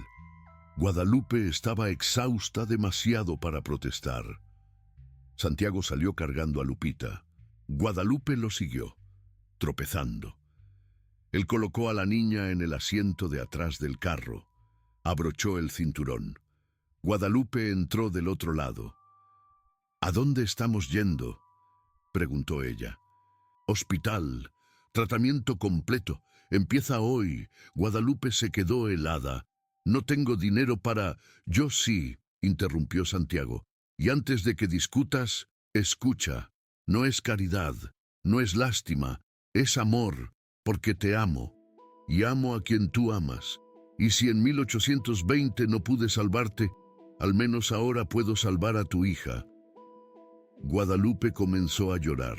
Guadalupe estaba exhausta demasiado para protestar. Santiago salió cargando a Lupita. Guadalupe lo siguió, tropezando. Él colocó a la niña en el asiento de atrás del carro. Abrochó el cinturón. Guadalupe entró del otro lado. ¿A dónde estamos yendo?, preguntó ella. Hospital. Tratamiento completo. Empieza hoy. Guadalupe se quedó helada. No tengo dinero para... Yo sí, interrumpió Santiago. Y antes de que discutas, escucha. No es caridad, no es lástima, es amor, porque te amo. Y amo a quien tú amas. Y si en 1820 no pude salvarte, al menos ahora puedo salvar a tu hija. Guadalupe comenzó a llorar.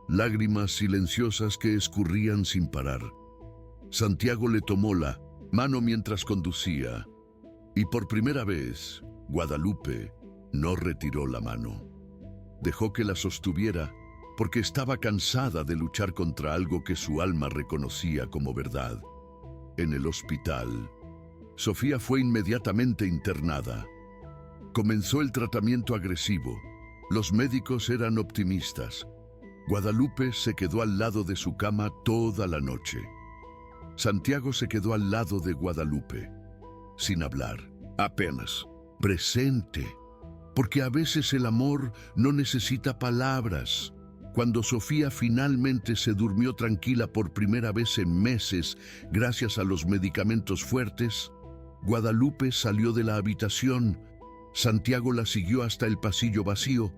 Lágrimas silenciosas que escurrían sin parar. Santiago le tomó la mano mientras conducía. Y por primera vez, Guadalupe no retiró la mano. Dejó que la sostuviera porque estaba cansada de luchar contra algo que su alma reconocía como verdad. En el hospital, Sofía fue inmediatamente internada. Comenzó el tratamiento agresivo. Los médicos eran optimistas. Guadalupe se quedó al lado de su cama toda la noche. Santiago se quedó al lado de Guadalupe, sin hablar, apenas, presente, porque a veces el amor no necesita palabras. Cuando Sofía finalmente se durmió tranquila por primera vez en meses, gracias a los medicamentos fuertes, Guadalupe salió de la habitación. Santiago la siguió hasta el pasillo vacío.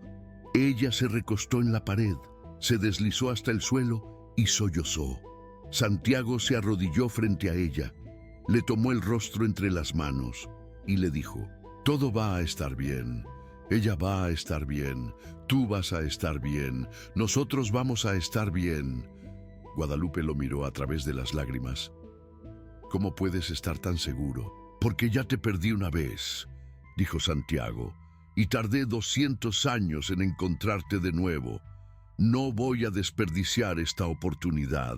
Ella se recostó en la pared, se deslizó hasta el suelo y sollozó. Santiago se arrodilló frente a ella, le tomó el rostro entre las manos y le dijo: todo va a estar bien, ella va a estar bien, tú vas a estar bien, nosotros vamos a estar bien. Guadalupe lo miró a través de las lágrimas. ¿Cómo puedes estar tan seguro? Porque ya te perdí una vez, dijo Santiago, y tardé 200 años en encontrarte de nuevo. No voy a desperdiciar esta oportunidad.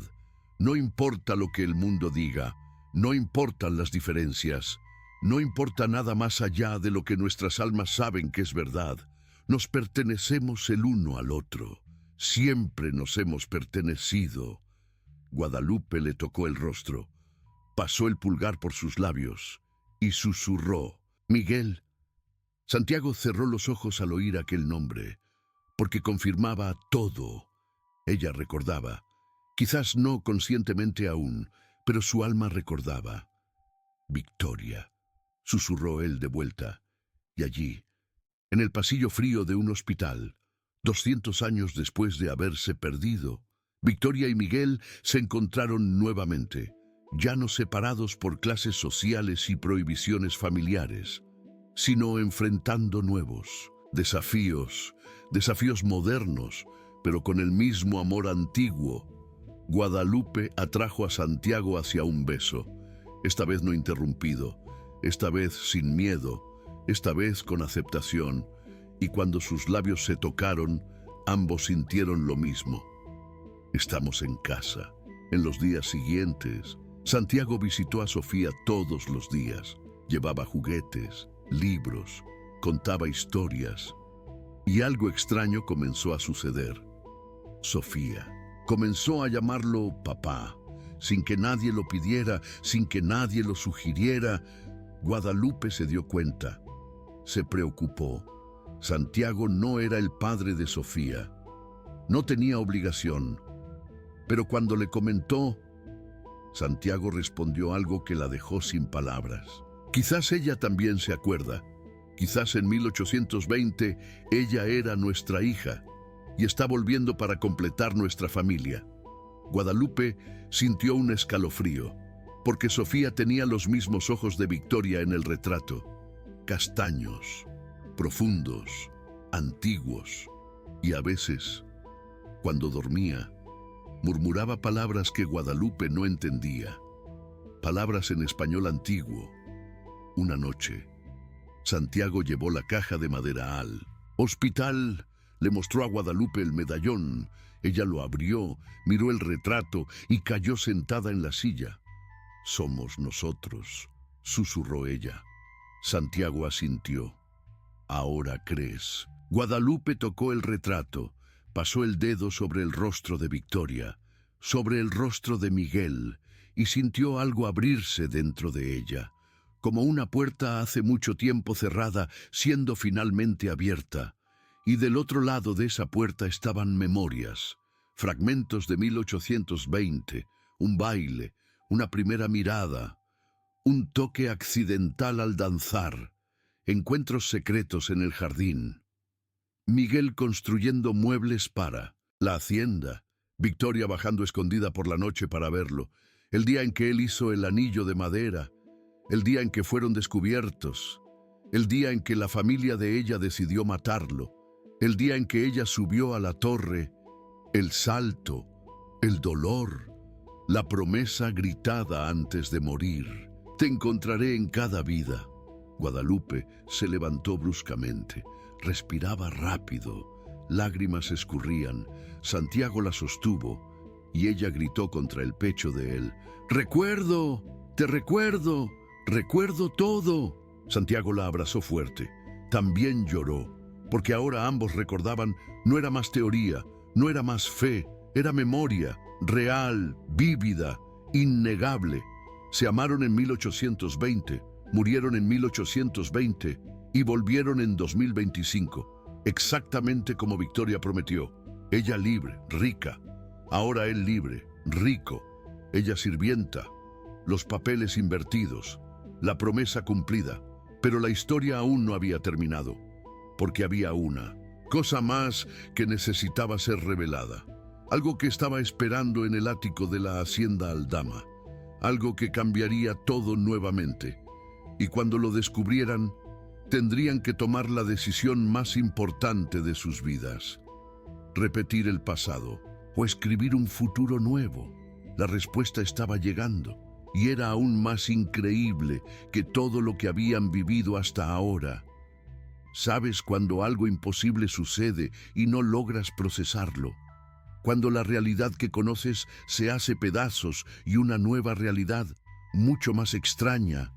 No importa lo que el mundo diga, no importan las diferencias, no importa nada más allá de lo que nuestras almas saben que es verdad. Nos pertenecemos el uno al otro. Siempre nos hemos pertenecido. Guadalupe le tocó el rostro, pasó el pulgar por sus labios y susurró: Miguel. Santiago cerró los ojos al oír aquel nombre, porque confirmaba todo. Ella recordaba, quizás no conscientemente aún, pero su alma recordaba. Victoria, susurró él de vuelta. Y allí, en el pasillo frío de un hospital, 200 años después de haberse perdido, Victoria y Miguel se encontraron nuevamente, ya no separados por clases sociales y prohibiciones familiares, sino enfrentando nuevos desafíos, desafíos modernos, pero con el mismo amor antiguo. Guadalupe atrajo a Santiago hacia un beso, esta vez no interrumpido, esta vez sin miedo, esta vez con aceptación, y cuando sus labios se tocaron, ambos sintieron lo mismo. Estamos en casa. En los días siguientes, Santiago visitó a Sofía todos los días. Llevaba juguetes, libros, contaba historias. Y algo extraño comenzó a suceder. Sofía comenzó a llamarlo papá, sin que nadie lo pidiera, sin que nadie lo sugiriera. Guadalupe se dio cuenta. Se preocupó. Santiago no era el padre de Sofía. No tenía obligación. Pero cuando le comentó, Santiago respondió algo que la dejó sin palabras. Quizás ella también se acuerda. Quizás en 1820 ella era nuestra hija y está volviendo para completar nuestra familia. Guadalupe sintió un escalofrío, porque Sofía tenía los mismos ojos de Victoria en el retrato. Castaños, profundos, antiguos, y a veces, cuando dormía, murmuraba palabras que Guadalupe no entendía, palabras en español antiguo. Una noche, Santiago llevó la caja de madera al hospital, le mostró a Guadalupe el medallón. Ella lo abrió, miró el retrato y cayó sentada en la silla. «Somos nosotros», susurró ella. Santiago asintió. «Ahora crees». Guadalupe tocó el retrato, pasó el dedo sobre el rostro de Victoria, sobre el rostro de Miguel, y sintió algo abrirse dentro de ella, como una puerta hace mucho tiempo cerrada, siendo finalmente abierta. Y del otro lado de esa puerta estaban memorias, fragmentos de 1820, un baile, una primera mirada, un toque accidental al danzar, encuentros secretos en el jardín. Miguel construyendo muebles para la hacienda, Victoria bajando escondida por la noche para verlo, el día en que él hizo el anillo de madera, el día en que fueron descubiertos, el día en que la familia de ella decidió matarlo, el día en que ella subió a la torre, el salto, el dolor, la promesa gritada antes de morir. «Te encontraré en cada vida». Guadalupe se levantó bruscamente, respiraba rápido, lágrimas escurrían. Santiago la sostuvo y ella gritó contra el pecho de él: «¡Recuerdo! ¡Te recuerdo! ¡Recuerdo todo!». Santiago la abrazó fuerte. También lloró, porque ahora ambos recordaban. No era más teoría, no era más fe, era memoria, real, vívida, innegable. Se amaron en 1820, murieron en 1820 y volvieron en 2025, exactamente como Victoria prometió. Ella libre, rica, ahora él libre, rico, ella sirvienta, los papeles invertidos, la promesa cumplida, pero la historia aún no había terminado, porque había una cosa más que necesitaba ser revelada, algo que estaba esperando en el ático de la hacienda Aldama, algo que cambiaría todo nuevamente, y cuando lo descubrieran, tendrían que tomar la decisión más importante de sus vidas: repetir el pasado o escribir un futuro nuevo. La respuesta estaba llegando, y era aún más increíble que todo lo que habían vivido hasta ahora. ¿Sabes cuando algo imposible sucede y no logras procesarlo? Cuando la realidad que conoces se hace pedazos y una nueva realidad, mucho más extraña,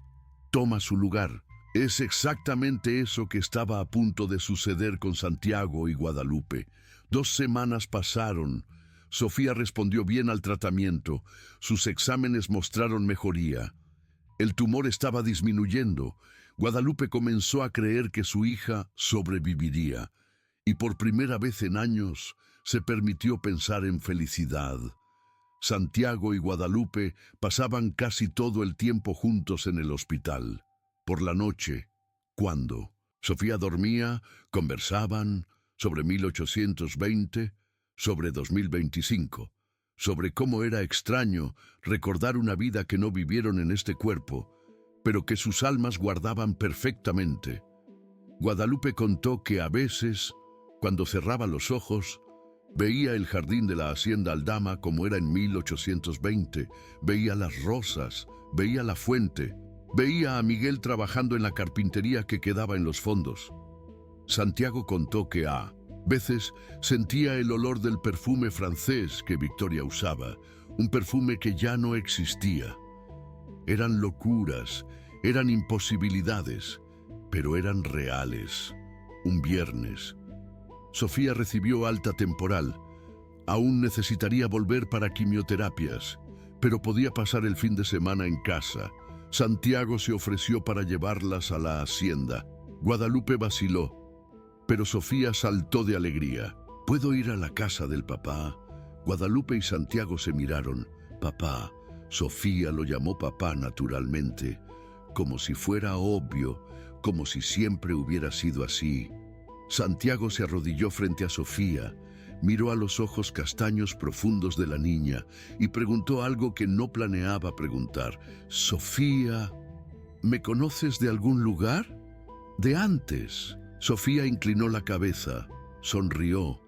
toma su lugar. Es exactamente eso que estaba a punto de suceder con Santiago y Guadalupe. 2 semanas pasaron. Sofía respondió bien al tratamiento. Sus exámenes mostraron mejoría. El tumor estaba disminuyendo. Guadalupe comenzó a creer que su hija sobreviviría. Y por primera vez en años se permitió pensar en felicidad. Santiago y Guadalupe pasaban casi todo el tiempo juntos en el hospital. Por la noche, cuando Sofía dormía, conversaban sobre 1820, sobre 2025, sobre cómo era extraño recordar una vida que no vivieron en este cuerpo, pero que sus almas guardaban perfectamente. Guadalupe contó que a veces, cuando cerraba los ojos, veía el jardín de la hacienda Aldama como era en 1820, veía las rosas, veía la fuente, veía a Miguel trabajando en la carpintería que quedaba en los fondos. Santiago contó que a veces sentía el olor del perfume francés que Victoria usaba, un perfume que ya no existía. Eran locuras, eran imposibilidades, pero eran reales. Un viernes, Sofía recibió alta temporal. Aún necesitaría volver para quimioterapias, pero podía pasar el fin de semana en casa. Santiago se ofreció para llevarlas a la hacienda. Guadalupe vaciló, pero Sofía saltó de alegría. ¿Puedo ir a la casa del papá? Guadalupe y Santiago se miraron. Papá. Sofía lo llamó papá naturalmente, como si fuera obvio, como si siempre hubiera sido así. Santiago se arrodilló frente a Sofía, miró a los ojos castaños profundos de la niña y preguntó algo que no planeaba preguntar. Sofía, ¿me conoces de algún lugar? De antes. Sofía inclinó la cabeza, sonrió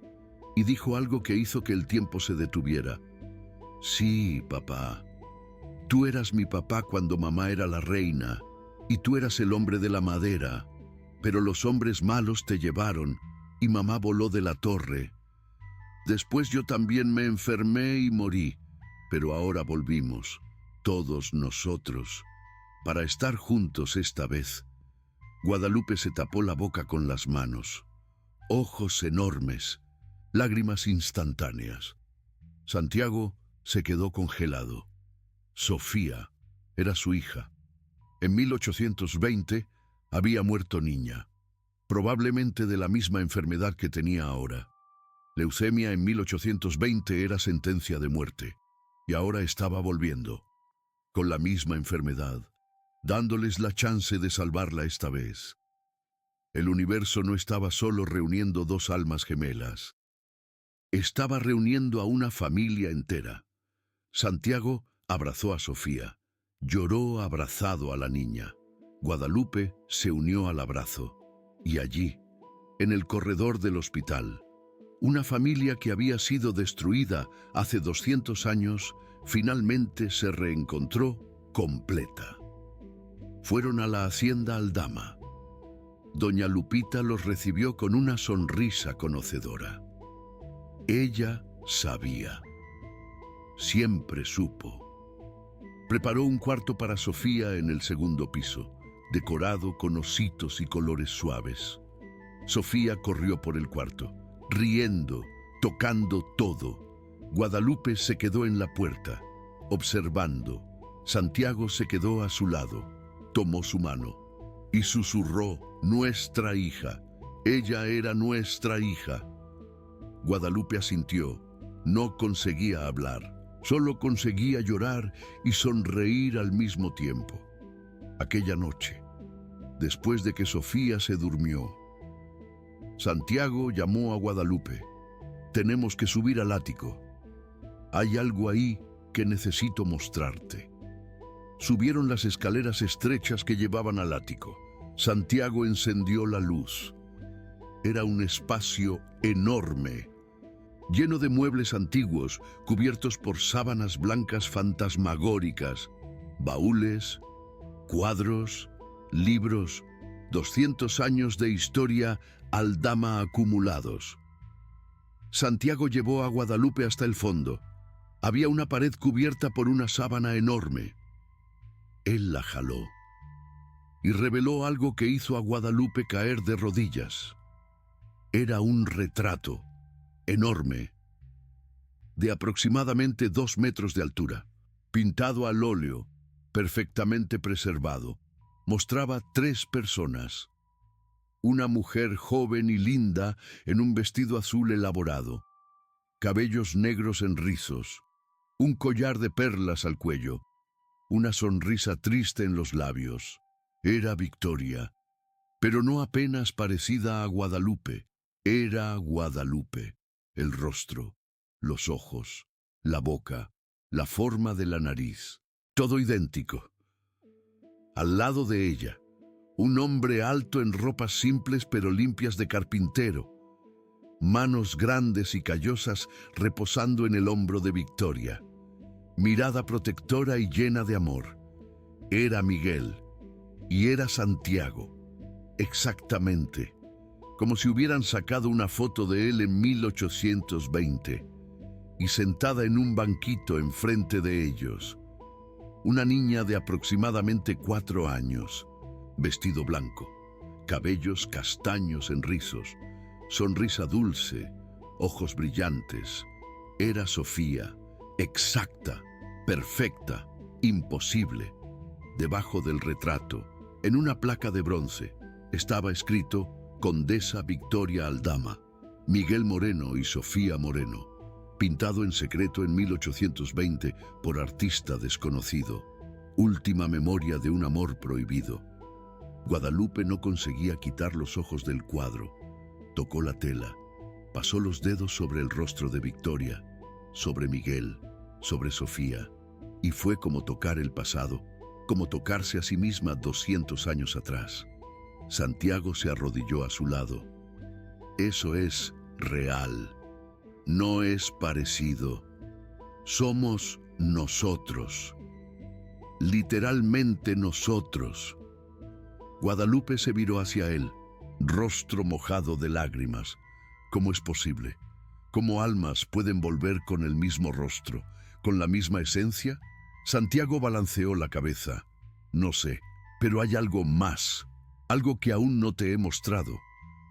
y dijo algo que hizo que el tiempo se detuviera. Sí, papá. Tú eras mi papá cuando mamá era la reina y tú eras el hombre de la madera, pero los hombres malos te llevaron y mamá voló de la torre. Después yo también me enfermé y morí, pero ahora volvimos, todos nosotros, para estar juntos esta vez. Guadalupe se tapó la boca con las manos. Ojos enormes, lágrimas instantáneas. Santiago se quedó congelado. Sofía era su hija. En 1820 había muerto niña, probablemente de la misma enfermedad que tenía ahora. Leucemia en 1820 era sentencia de muerte, y ahora estaba volviendo, con la misma enfermedad, dándoles la chance de salvarla esta vez. El universo no estaba solo reuniendo dos almas gemelas. Estaba reuniendo a una familia entera. Santiago abrazó a Sofía, lloró abrazado a la niña. Guadalupe se unió al abrazo, y allí, en el corredor del hospital, una familia que había sido destruida hace 200 años, finalmente se reencontró completa. Fueron a la hacienda Aldama. Doña Lupita los recibió con una sonrisa conocedora. Ella sabía. Siempre supo. Preparó un cuarto para Sofía en el segundo piso, decorado con ositos y colores suaves. Sofía corrió por el cuarto, riendo, tocando todo. Guadalupe se quedó en la puerta, observando. Santiago se quedó a su lado, tomó su mano y susurró: nuestra hija. Ella era nuestra hija. Guadalupe asintió. No conseguía hablar. Solo conseguía llorar y sonreír al mismo tiempo. Aquella noche, después de que Sofía se durmió, Santiago llamó a Guadalupe. Tenemos que subir al ático. Hay algo ahí que necesito mostrarte. Subieron las escaleras estrechas que llevaban al ático. Santiago encendió la luz. Era un espacio enorme, lleno de muebles antiguos, cubiertos por sábanas blancas fantasmagóricas, baúles, cuadros, libros, 200 años de historia Aldama acumulados. Santiago llevó a Guadalupe hasta el fondo. Había una pared cubierta por una sábana enorme. Él la jaló y reveló algo que hizo a Guadalupe caer de rodillas. Era un retrato enorme, de aproximadamente 2 metros de altura, pintado al óleo, perfectamente preservado. Mostraba 3 personas. Una mujer joven y linda en un vestido azul elaborado, cabellos negros en rizos, un collar de perlas al cuello, una sonrisa triste en los labios. Era Victoria, pero no apenas parecida a Guadalupe. Era Guadalupe. El rostro, los ojos, la boca, la forma de la nariz, todo idéntico. Al lado de ella, un hombre alto en ropas simples pero limpias de carpintero, manos grandes y callosas reposando en el hombro de Victoria, mirada protectora y llena de amor. Era Miguel y era Santiago, exactamente, como si hubieran sacado una foto de él en 1820, y sentada en un banquito enfrente de ellos, una niña de aproximadamente 4 años, vestido blanco, cabellos castaños en rizos, sonrisa dulce, ojos brillantes. Era Sofía, exacta, perfecta, imposible. Debajo del retrato, en una placa de bronce, estaba escrito Condesa Victoria Aldama, Miguel Moreno y Sofía Moreno, pintado en secreto en 1820 por artista desconocido. Última memoria de un amor prohibido. Guadalupe no conseguía quitar los ojos del cuadro. Tocó la tela, pasó los dedos sobre el rostro de Victoria, sobre Miguel, sobre Sofía, y fue como tocar el pasado, como tocarse a sí misma 200 años atrás. Santiago se arrodilló a su lado. Eso es real, no es parecido. Somos nosotros, literalmente nosotros. Guadalupe se viró hacia él, rostro mojado de lágrimas. ¿Cómo es posible? ¿Cómo almas pueden volver con el mismo rostro, con la misma esencia? Santiago balanceó la cabeza. No sé, pero hay algo más, algo que aún no te he mostrado.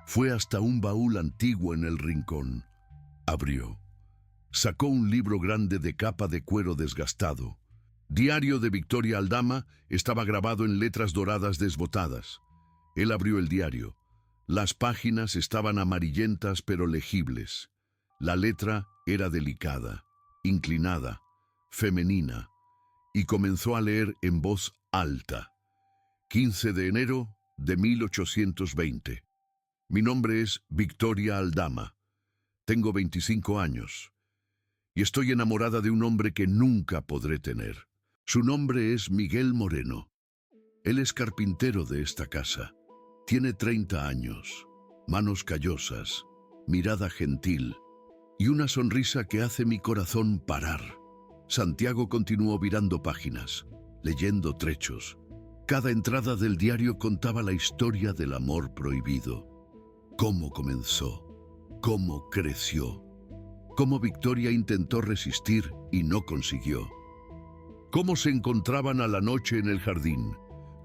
Fue hasta un baúl antiguo en el rincón. Abrió. Sacó un libro grande de capa de cuero desgastado. Diario de Victoria Aldama estaba grabado en letras doradas desbotadas. Él abrió el diario. Las páginas estaban amarillentas pero legibles. La letra era delicada, inclinada, femenina, y comenzó a leer en voz alta. 15 de enero de 1820. Mi nombre es Victoria Aldama. Tengo 25 años y estoy enamorada de un hombre que nunca podré tener. Su nombre es Miguel Moreno. Él es carpintero de esta casa. Tiene 30 años, manos callosas, mirada gentil y una sonrisa que hace mi corazón parar. Santiago continuó virando páginas, leyendo trechos. Cada entrada del diario contaba la historia del amor prohibido. Cómo comenzó, cómo creció, cómo Victoria intentó resistir y no consiguió. Cómo se encontraban a la noche en el jardín,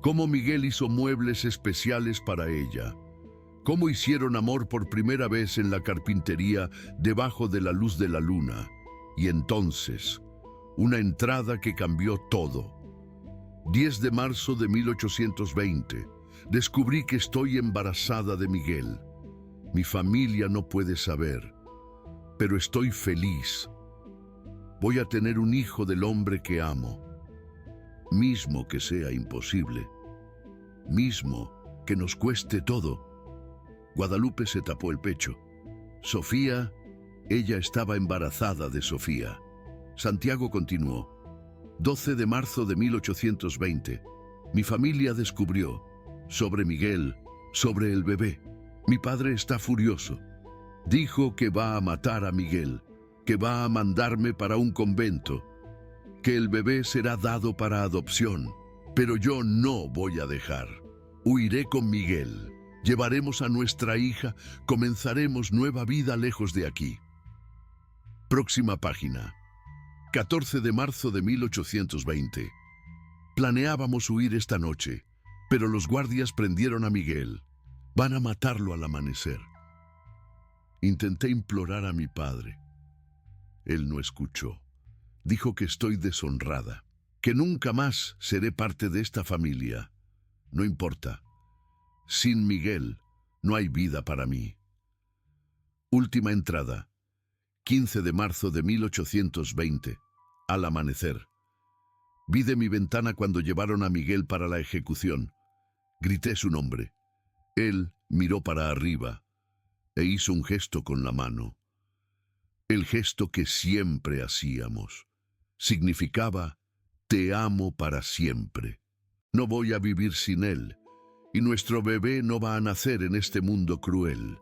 cómo Miguel hizo muebles especiales para ella, cómo hicieron amor por primera vez en la carpintería debajo de la luz de la luna, y entonces, una entrada que cambió todo. 10 de marzo de 1820, descubrí que estoy embarazada de Miguel. Mi familia no puede saber, pero estoy feliz. Voy a tener un hijo del hombre que amo, mismo que sea imposible, mismo que nos cueste todo. Guadalupe se tapó el pecho. Sofía, ella estaba embarazada de Sofía. Santiago continuó. 12 de marzo de 1820, mi familia descubrió, sobre Miguel, sobre el bebé. Mi padre está furioso. Dijo que va a matar a Miguel, que va a mandarme para un convento, que el bebé será dado para adopción. Pero yo no voy a dejar. Huiré con Miguel. Llevaremos a nuestra hija, comenzaremos nueva vida lejos de aquí. Próxima página. 14 de marzo de 1820. Planeábamos huir esta noche, pero los guardias prendieron a Miguel. Van a matarlo al amanecer. Intenté implorar a mi padre. Él no escuchó. Dijo que estoy deshonrada, que nunca más seré parte de esta familia. No importa. Sin Miguel no hay vida para mí. Última entrada. 15 de marzo de 1820. al amanecer. Vi de mi ventana cuando llevaron a Miguel para la ejecución. Grité su nombre. Él miró para arriba e hizo un gesto con la mano. El gesto que siempre hacíamos. Significaba, te amo para siempre. No voy a vivir sin él, y nuestro bebé no va a nacer en este mundo cruel.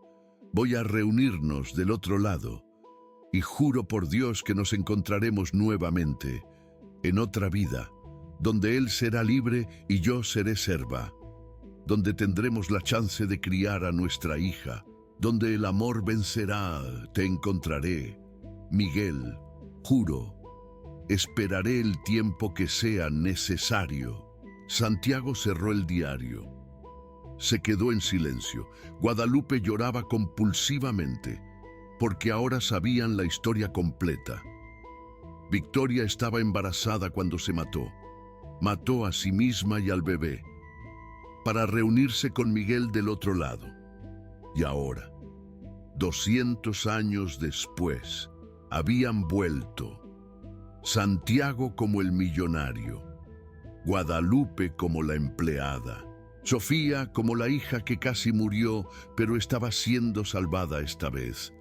Voy a reunirnos del otro lado, y juro por Dios que nos encontraremos nuevamente, en otra vida, donde él será libre y yo seré serva, donde tendremos la chance de criar a nuestra hija, donde el amor vencerá, te encontraré. Miguel, juro, esperaré el tiempo que sea necesario. Santiago cerró el diario. Se quedó en silencio. Guadalupe lloraba compulsivamente, porque ahora sabían la historia completa. Victoria estaba embarazada cuando se mató. Mató a sí misma y al bebé, para reunirse con Miguel del otro lado. Y ahora, 200 años después, habían vuelto. Santiago como el millonario, Guadalupe como la empleada, Sofía como la hija que casi murió, pero estaba siendo salvada esta vez.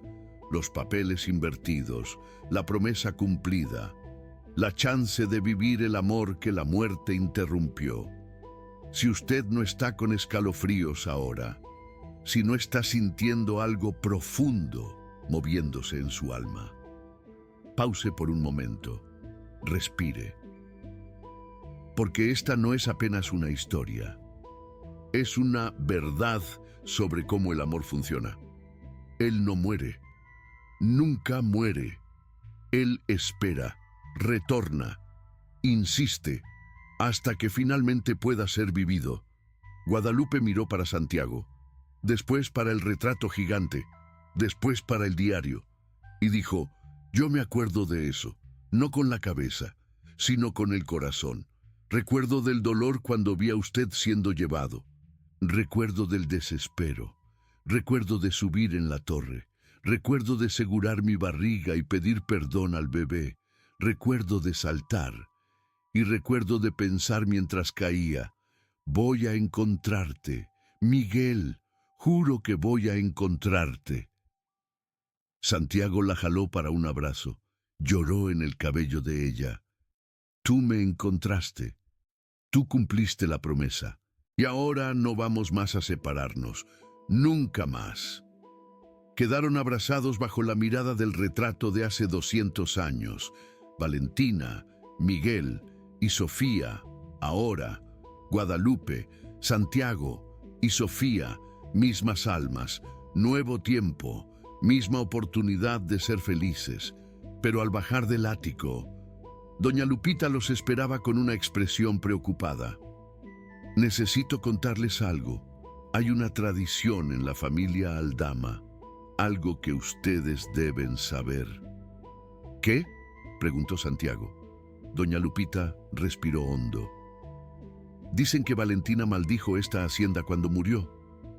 Los papeles invertidos, la promesa cumplida, la chance de vivir el amor que la muerte interrumpió. Si usted no está con escalofríos ahora, si no está sintiendo algo profundo moviéndose en su alma, pause por un momento, respire. Porque esta no es apenas una historia, es una verdad sobre cómo el amor funciona. Él no muere, nunca muere. Él espera, retorna, insiste, hasta que finalmente pueda ser vivido. Guadalupe miró para Santiago, después para el retrato gigante, después para el diario, y dijo, yo me acuerdo de eso, no con la cabeza, sino con el corazón. Recuerdo del dolor cuando vi a usted siendo llevado. Recuerdo del desespero. Recuerdo de subir en la torre. Recuerdo de segurar mi barriga y pedir perdón al bebé. Recuerdo de saltar. Y recuerdo de pensar mientras caía, voy a encontrarte, Miguel, juro que voy a encontrarte. Santiago la jaló para un abrazo. Lloró en el cabello de ella. Tú me encontraste. Tú cumpliste la promesa. Y ahora no vamos más a separarnos. Nunca más. Quedaron abrazados bajo la mirada del retrato de hace 200 años. Valentina, Miguel y Sofía, ahora, Guadalupe, Santiago y Sofía, mismas almas, nuevo tiempo, misma oportunidad de ser felices. Pero al bajar del ático, doña Lupita los esperaba con una expresión preocupada. Necesito contarles algo. Hay una tradición en la familia Aldama, algo que ustedes deben saber. ¿Qué?, preguntó Santiago. Doña Lupita respiró hondo. Dicen que Valentina maldijo esta hacienda cuando murió.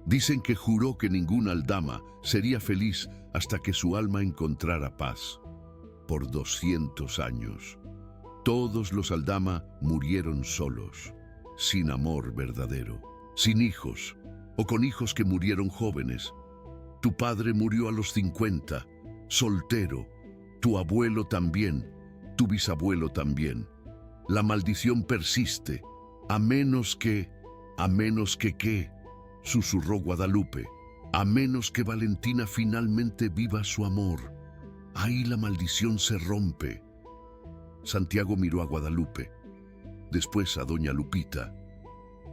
Dicen que juró que ningún Aldama sería feliz hasta que su alma encontrara paz. Por 200 años. Todos los Aldama murieron solos, sin amor verdadero, sin hijos, o con hijos que murieron jóvenes. Tu padre murió a los 50, soltero, tu abuelo también, tu bisabuelo también. La maldición persiste, a menos que, ¿qué?, susurró Guadalupe, a menos que Valentina finalmente viva su amor. Ahí la maldición se rompe. Santiago miró a Guadalupe, después a doña Lupita.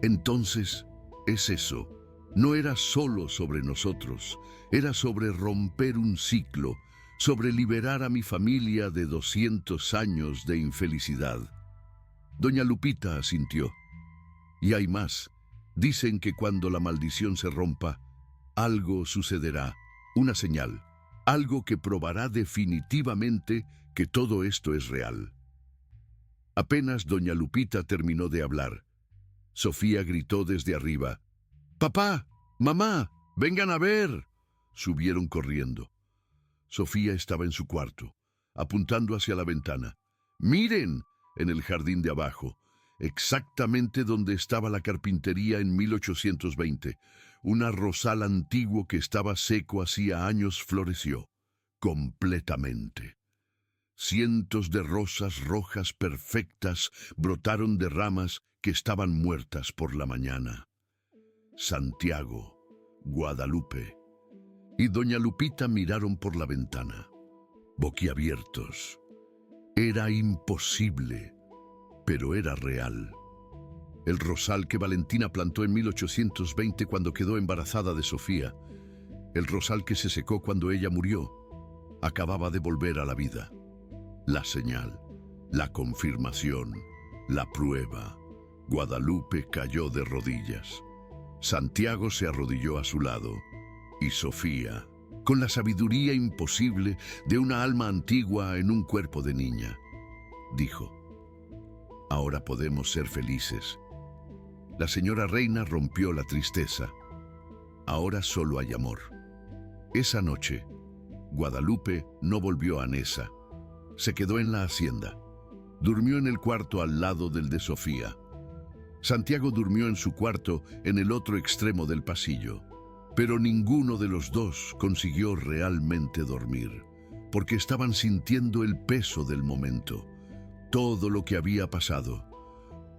Entonces, es eso. No era solo sobre nosotros, era sobre romper un ciclo, sobre liberar a mi familia de 200 años de infelicidad. Doña Lupita asintió. Y hay más. Dicen que cuando la maldición se rompa, algo sucederá, una señal, algo que probará definitivamente que todo esto es real. Apenas doña Lupita terminó de hablar, Sofía gritó desde arriba, «¡Papá! ¡Mamá! ¡Vengan a ver!». Subieron corriendo. Sofía estaba en su cuarto, apuntando hacia la ventana. ¡Miren! En el jardín de abajo, exactamente donde estaba la carpintería en 1820, un arrozal antiguo que estaba seco hacía años floreció, completamente. Cientos de rosas rojas perfectas brotaron de ramas que estaban muertas por la mañana. Santiago, Guadalupe y doña Lupita miraron por la ventana, boquiabiertos. Era imposible, pero era real. El rosal que Valentina plantó en 1820 cuando quedó embarazada de Sofía, el rosal que se secó cuando ella murió, acababa de volver a la vida. La señal, la confirmación, la prueba. Guadalupe cayó de rodillas. Santiago se arrodilló a su lado. Y Sofía, con la sabiduría imposible de una alma antigua en un cuerpo de niña, dijo: ahora podemos ser felices. La señora reina rompió la tristeza. Ahora solo hay amor. Esa noche, Guadalupe no volvió a Nesa. Se quedó en la hacienda. Durmió en el cuarto al lado del de Sofía. Santiago durmió en su cuarto en el otro extremo del pasillo. Pero ninguno de los dos consiguió realmente dormir, porque estaban sintiendo el peso del momento, todo lo que había pasado,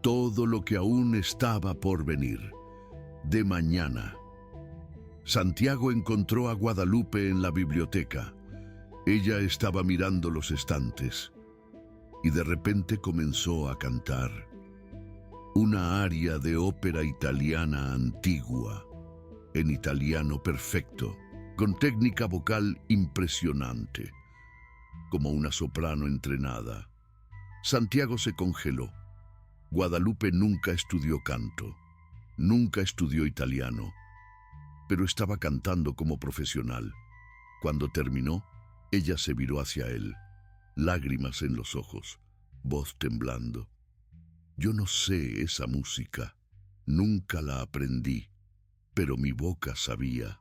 todo lo que aún estaba por venir, de mañana. Santiago encontró a Guadalupe en la biblioteca. Ella estaba mirando los estantes y de repente comenzó a cantar una aria de ópera italiana antigua, en italiano perfecto, con técnica vocal impresionante, como una soprano entrenada. Santiago se congeló. Guadalupe nunca estudió canto, nunca estudió italiano, pero estaba cantando como profesional. Cuando terminó, ella se viró hacia él, lágrimas en los ojos, voz temblando. Yo no sé esa música, nunca la aprendí. Pero mi boca sabía,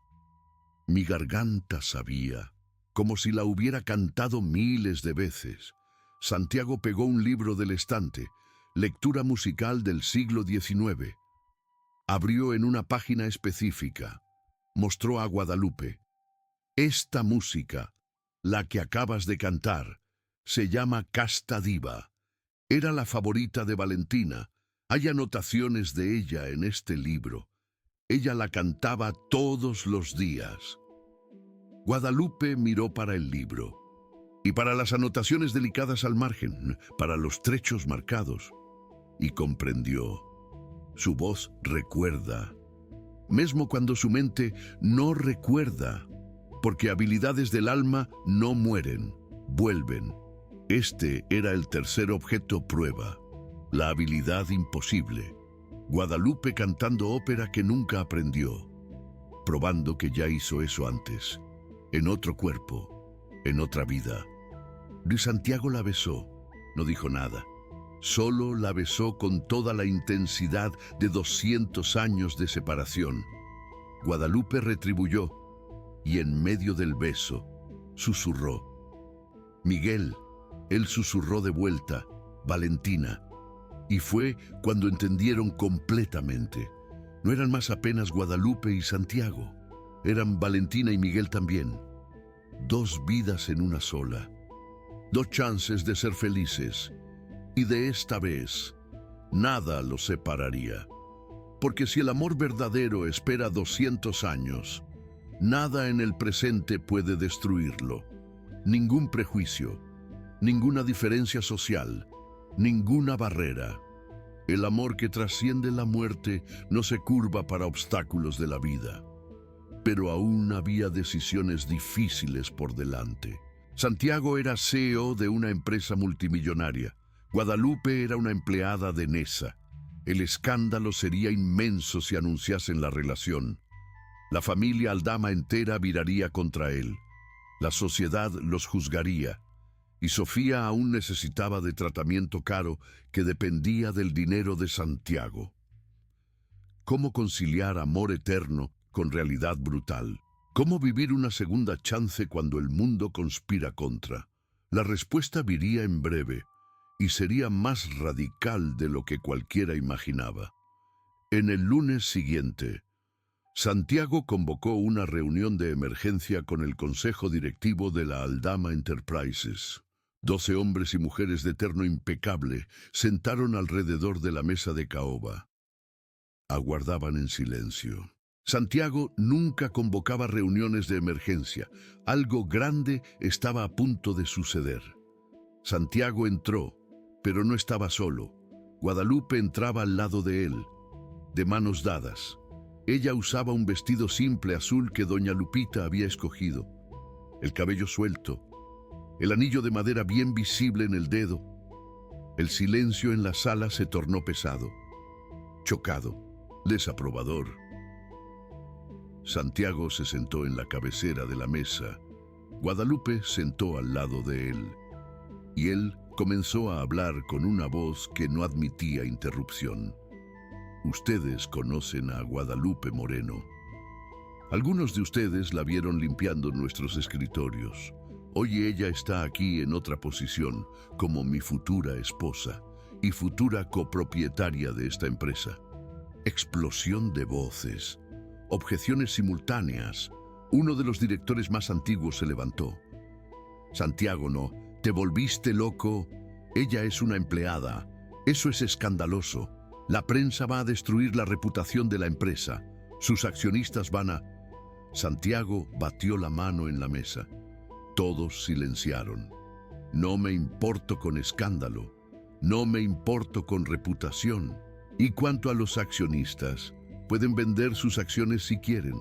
mi garganta sabía, como si la hubiera cantado miles de veces. Santiago pegó un libro del estante, lectura musical del siglo XIX. Abrió en una página específica. Mostró a Guadalupe. Esta música, la que acabas de cantar, se llama Casta Diva. Era la favorita de Valentina. Hay anotaciones de ella en este libro. Ella la cantaba todos los días. Guadalupe miró para el libro y para las anotaciones delicadas al margen, para los trechos marcados, y comprendió. Su voz recuerda, mesmo cuando su mente no recuerda, porque habilidades del alma no mueren, vuelven. Este era el tercer objeto prueba, la habilidad imposible. Guadalupe cantando ópera que nunca aprendió, probando que ya hizo eso antes, en otro cuerpo, en otra vida. Luis Santiago la besó, no dijo nada, solo la besó con toda la intensidad de 200 años de separación. Guadalupe retribuyó, y en medio del beso, susurró. Miguel, él susurró de vuelta, Valentina. Y fue cuando entendieron completamente. No eran más apenas Guadalupe y Santiago. Eran Valentina y Miguel también. Dos vidas en una sola. Dos chances de ser felices. Y de esta vez, nada los separaría. Porque si el amor verdadero espera 200 años, nada en el presente puede destruirlo. Ningún prejuicio, ninguna diferencia social, ninguna barrera. El amor que trasciende la muerte no se curva para obstáculos de la vida. Pero aún había decisiones difíciles por delante. Santiago era CEO de una empresa multimillonaria. Guadalupe era una empleada de Nesa. El escándalo sería inmenso si anunciasen la relación. La familia Aldama entera viraría contra él. La sociedad los juzgaría. Y Sofía aún necesitaba de tratamiento caro que dependía del dinero de Santiago. ¿Cómo conciliar amor eterno con realidad brutal? ¿Cómo vivir una segunda chance cuando el mundo conspira contra? La respuesta viría en breve, y sería más radical de lo que cualquiera imaginaba. En el lunes siguiente, Santiago convocó una reunión de emergencia con el consejo directivo de la Aldama Enterprises. 12 hombres y mujeres de terno impecable sentaron alrededor de la mesa de caoba. Aguardaban en silencio. Santiago nunca convocaba reuniones de emergencia. Algo grande estaba a punto de suceder. Santiago entró, pero no estaba solo. Guadalupe entraba al lado de él, de manos dadas. Ella usaba un vestido simple azul que doña Lupita había escogido. El cabello suelto, el anillo de madera bien visible en el dedo. El silencio en la sala se tornó pesado, chocado, desaprobador. Santiago se sentó en la cabecera de la mesa. Guadalupe sentó al lado de él, y él comenzó a hablar con una voz que no admitía interrupción. Ustedes conocen a Guadalupe Moreno. Algunos de ustedes la vieron limpiando nuestros escritorios. Hoy ella está aquí en otra posición, como mi futura esposa y futura copropietaria de esta empresa. Explosión de voces, objeciones simultáneas. Uno de los directores más antiguos se levantó. Santiago, no, te volviste loco. Ella es una empleada. Eso es escandaloso. La prensa va a destruir la reputación de la empresa. Sus accionistas van a... Santiago batió la mano en la mesa. Todos silenciaron. No me importo con escándalo. No me importo con reputación. Y cuanto a los accionistas, pueden vender sus acciones si quieren.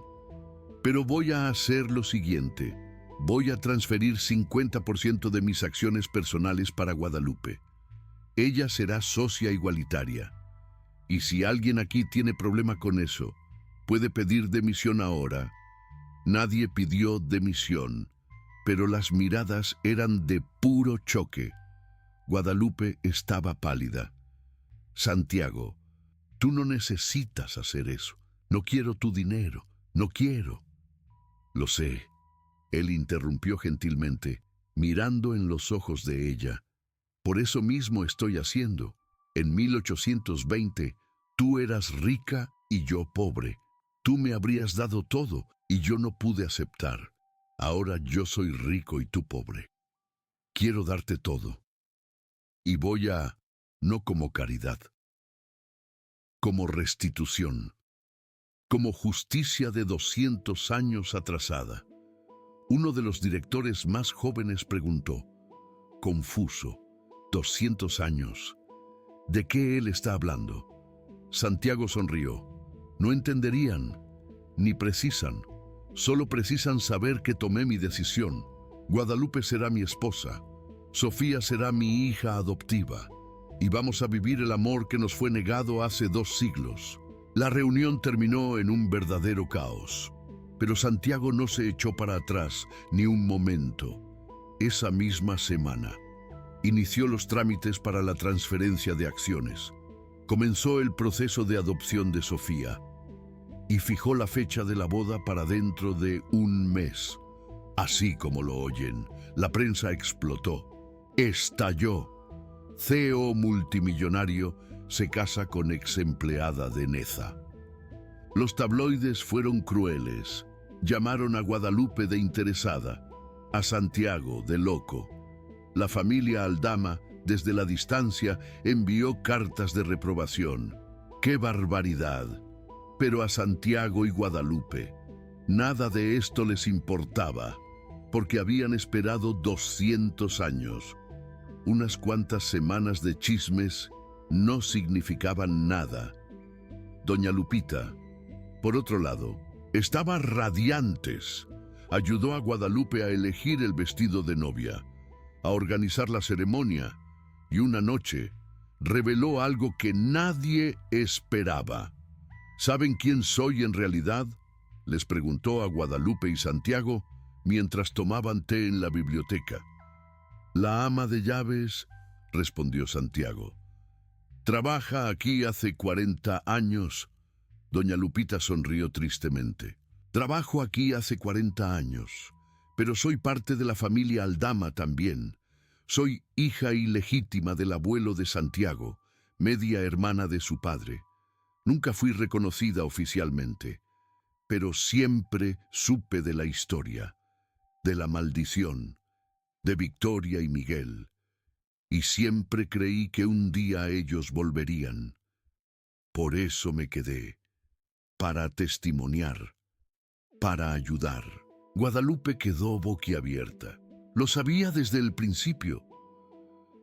Pero voy a hacer lo siguiente. Voy a transferir 50% de mis acciones personales para Guadalupe. Ella será socia igualitaria. Y si alguien aquí tiene problema con eso, puede pedir demisión ahora. Nadie pidió demisión, pero las miradas eran de puro choque. Guadalupe estaba pálida. Santiago, tú no necesitas hacer eso. No quiero tu dinero. No quiero. Lo sé. Él interrumpió gentilmente, mirando en los ojos de ella. Por eso mismo estoy haciendo. En 1820, tú eras rica y yo pobre. Tú me habrías dado todo y yo no pude aceptar. Ahora yo soy rico y tú pobre. Quiero darte todo. Y voy a, no como caridad, como restitución, como justicia de 200 años atrasada. Uno de los directores más jóvenes preguntó, confuso, 200 años. ¿De qué él está hablando? Santiago sonrió. No entenderían, ni precisan. Solo precisan saber que tomé mi decisión. Guadalupe será mi esposa. Sofía será mi hija adoptiva. Y vamos a vivir el amor que nos fue negado hace 2 siglos. La reunión terminó en un verdadero caos. Pero Santiago no se echó para atrás ni un momento. Esa misma semana, inició los trámites para la transferencia de acciones. Comenzó el proceso de adopción de Sofía y fijó la fecha de la boda para dentro de 1 mes. Así como lo oyen, la prensa explotó, estalló. CEO multimillonario se casa con exempleada de Neza. Los tabloides fueron crueles. Llamaron a Guadalupe de interesada, a Santiago de loco. La familia Aldama, desde la distancia, envió cartas de reprobación. ¡Qué barbaridad! Pero a Santiago y Guadalupe, nada de esto les importaba, porque habían esperado 200 años. Unas cuantas semanas de chismes no significaban nada. Doña Lupita, por otro lado, estaba radiantes. Ayudó a Guadalupe a elegir el vestido de novia, a organizar la ceremonia, y una noche reveló algo que nadie esperaba. ¿Saben quién soy en realidad?, les preguntó a Guadalupe y Santiago mientras tomaban té en la biblioteca. La ama de llaves, respondió Santiago. Trabaja aquí hace 40 años. Doña Lupita sonrió tristemente. Trabajo aquí hace 40 años, pero soy parte de la familia Aldama también. Soy hija ilegítima del abuelo de Santiago, media hermana de su padre. Nunca fui reconocida oficialmente, pero siempre supe de la historia, de la maldición, de Victoria y Miguel, y siempre creí que un día ellos volverían. Por eso me quedé, para testimoniar, para ayudar. Guadalupe quedó boquiabierta. Lo sabía desde el principio.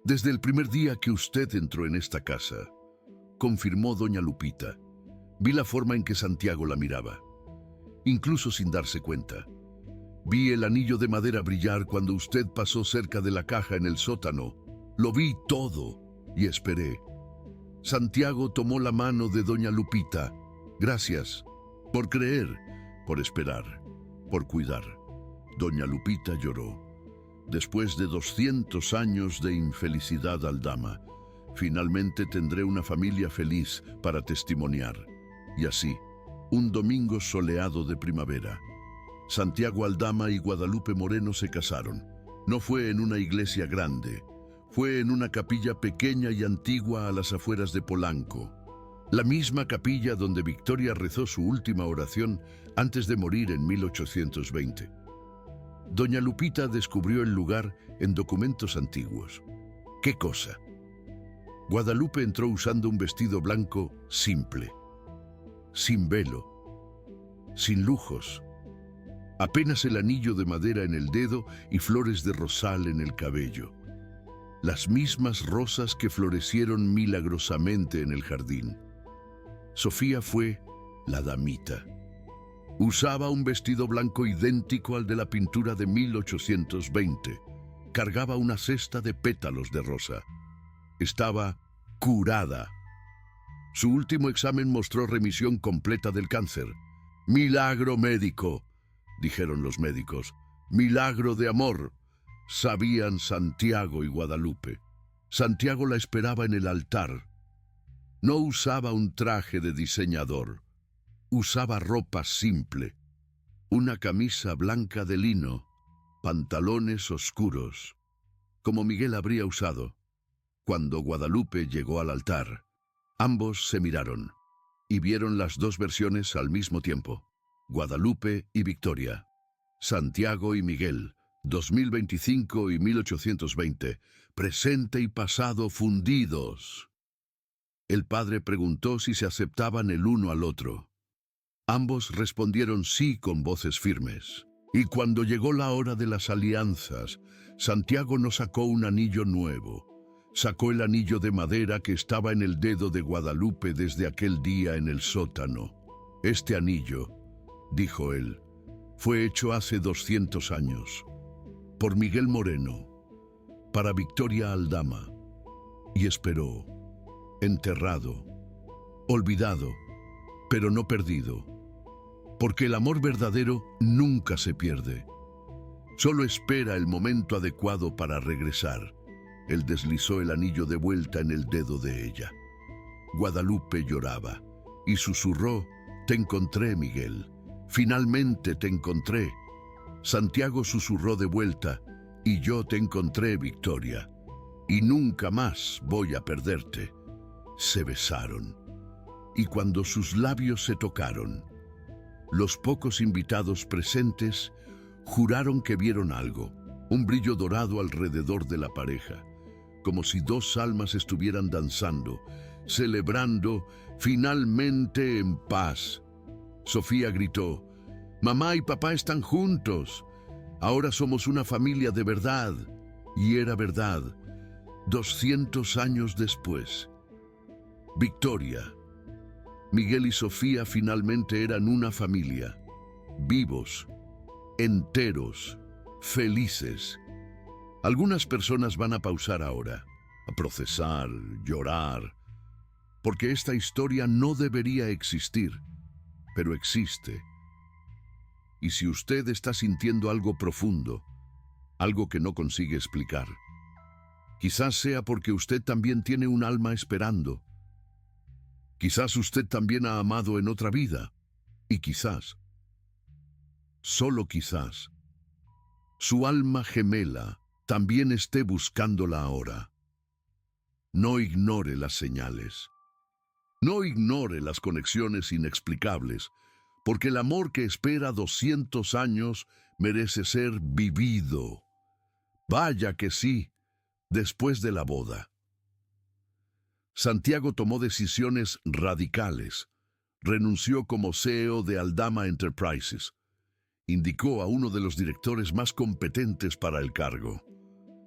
Desde el primer día que usted entró en esta casa, confirmó doña Lupita. Vi la forma en que Santiago la miraba, incluso sin darse cuenta. Vi el anillo de madera brillar cuando usted pasó cerca de la caja en el sótano. Lo vi todo y esperé. Santiago tomó la mano de doña Lupita. Gracias por creer, por esperar, por cuidar. Doña Lupita lloró. Después de 200 años de infelicidad, Aldama, finalmente tendré una familia feliz para testimoniar. Y así, un domingo soleado de primavera, Santiago Aldama y Guadalupe Moreno se casaron. No fue en una iglesia grande, fue en una capilla pequeña y antigua a las afueras de Polanco. La misma capilla donde Victoria rezó su última oración antes de morir en 1820. Doña Lupita descubrió el lugar en documentos antiguos. ¿Qué cosa? Guadalupe entró usando un vestido blanco simple, sin velo, sin lujos, apenas el anillo de madera en el dedo y flores de rosal en el cabello. Las mismas rosas que florecieron milagrosamente en el jardín. Sofía fue la damita. Usaba un vestido blanco idéntico al de la pintura de 1820. Cargaba una cesta de pétalos de rosa. Estaba curada. Su último examen mostró remisión completa del cáncer. Milagro médico, dijeron los médicos. Milagro de amor, sabían Santiago y Guadalupe. Santiago la esperaba en el altar. No usaba un traje de diseñador. Usaba ropa simple, una camisa blanca de lino, pantalones oscuros, como Miguel habría usado. Cuando Guadalupe llegó al altar, ambos se miraron y vieron las dos versiones al mismo tiempo. Guadalupe y Victoria, Santiago y Miguel, 2025 y 1820, presente y pasado fundidos. El padre preguntó si se aceptaban el uno al otro. Ambos respondieron sí con voces firmes. Y cuando llegó la hora de las alianzas, Santiago no sacó un anillo nuevo. Sacó el anillo de madera que estaba en el dedo de Guadalupe desde aquel día en el sótano. Este anillo, dijo él, fue hecho hace 200 años, por Miguel Moreno, para Victoria Aldama. Y esperó, enterrado, olvidado, pero no perdido. Porque el amor verdadero nunca se pierde. Solo espera el momento adecuado para regresar. Él deslizó el anillo de vuelta en el dedo de ella. Guadalupe lloraba y susurró: «Te encontré, Miguel. Finalmente te encontré». Santiago susurró de vuelta: «Y yo te encontré, Victoria. Y nunca más voy a perderte». Se besaron. Y cuando sus labios se tocaron, los pocos invitados presentes juraron que vieron algo, un brillo dorado alrededor de la pareja, como si dos almas estuvieran danzando, celebrando finalmente en paz. Sofía gritó: «Mamá y papá están juntos. Ahora somos una familia de verdad». Y era verdad, 200 años después. Victoria, Miguel y Sofía finalmente eran una familia, vivos, enteros, felices. Algunas personas van a pausar ahora, a procesar, llorar, porque esta historia no debería existir, pero existe. Y si usted está sintiendo algo profundo, algo que no consigue explicar, quizás sea porque usted también tiene un alma esperando. Quizás usted también ha amado en otra vida, y quizás, solo quizás, su alma gemela también esté buscándola ahora. No ignore las señales. No ignore las conexiones inexplicables, porque el amor que espera 200 años merece ser vivido. Vaya que sí, después de la boda. Santiago tomó decisiones radicales. Renunció como CEO de Aldama Enterprises. Indicó a uno de los directores más competentes para el cargo.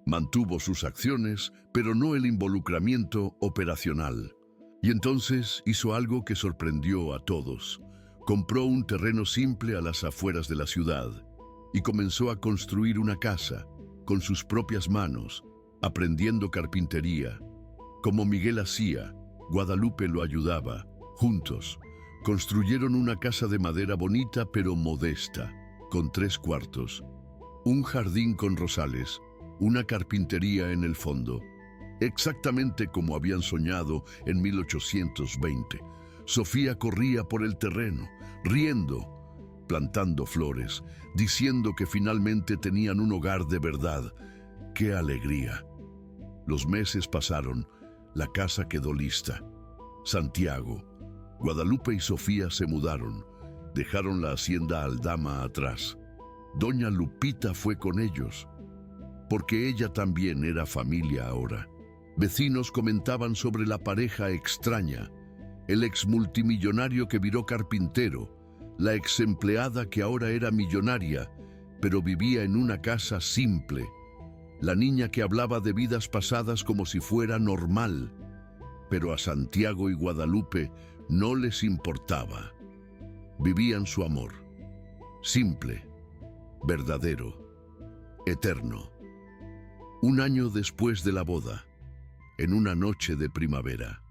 Mantuvo sus acciones, pero no el involucramiento operacional. Y entonces hizo algo que sorprendió a todos. Compró un terreno simple a las afueras de la ciudad y comenzó a construir una casa con sus propias manos, aprendiendo carpintería. Como Miguel hacía, Guadalupe lo ayudaba. Juntos, construyeron una casa de madera bonita pero modesta, con 3 cuartos, un jardín con rosales, una carpintería en el fondo, exactamente como habían soñado en 1820. Sofía corría por el terreno, riendo, plantando flores, diciendo que finalmente tenían un hogar de verdad. ¡Qué alegría! Los meses pasaron, la casa quedó lista. Santiago, Guadalupe y Sofía se mudaron, dejaron la hacienda Aldama atrás. Doña Lupita fue con ellos, porque ella también era familia ahora. Vecinos comentaban sobre la pareja extraña, el ex multimillonario que viró carpintero, la ex empleada que ahora era millonaria, pero vivía en una casa simple, la niña que hablaba de vidas pasadas como si fuera normal, pero a Santiago y Guadalupe no les importaba. Vivían su amor, simple, verdadero, eterno. Un año después de la boda, en una noche de primavera,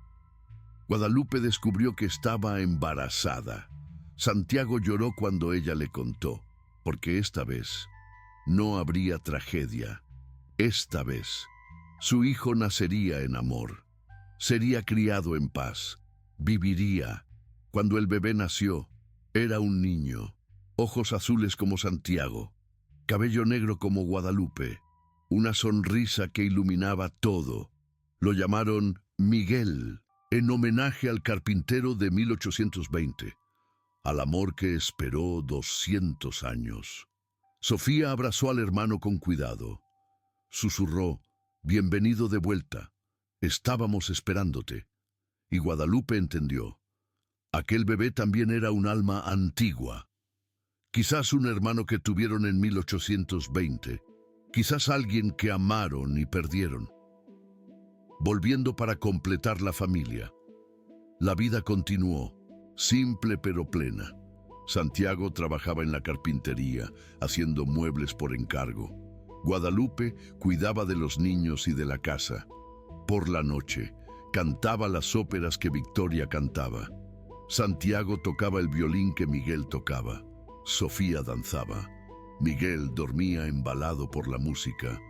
Guadalupe descubrió que estaba embarazada. Santiago lloró cuando ella le contó, porque esta vez no habría tragedia. Esta vez, su hijo nacería en amor, sería criado en paz, viviría. Cuando el bebé nació, era un niño, ojos azules como Santiago, cabello negro como Guadalupe, una sonrisa que iluminaba todo. Lo llamaron Miguel, en homenaje al carpintero de 1820, al amor que esperó 200 años. Sofía abrazó al hermano con cuidado. Susurró, «Bienvenido de vuelta, estábamos esperándote». Y Guadalupe entendió. Aquel bebé también era un alma antigua. Quizás un hermano que tuvieron en 1820, quizás alguien que amaron y perdieron. Volviendo para completar la familia. La vida continuó, simple pero plena. Santiago trabajaba en la carpintería, haciendo muebles por encargo. Guadalupe cuidaba de los niños y de la casa. Por la noche, cantaba las óperas que Victoria cantaba. Santiago tocaba el violín que Miguel tocaba. Sofía danzaba. Miguel dormía embalado por la música.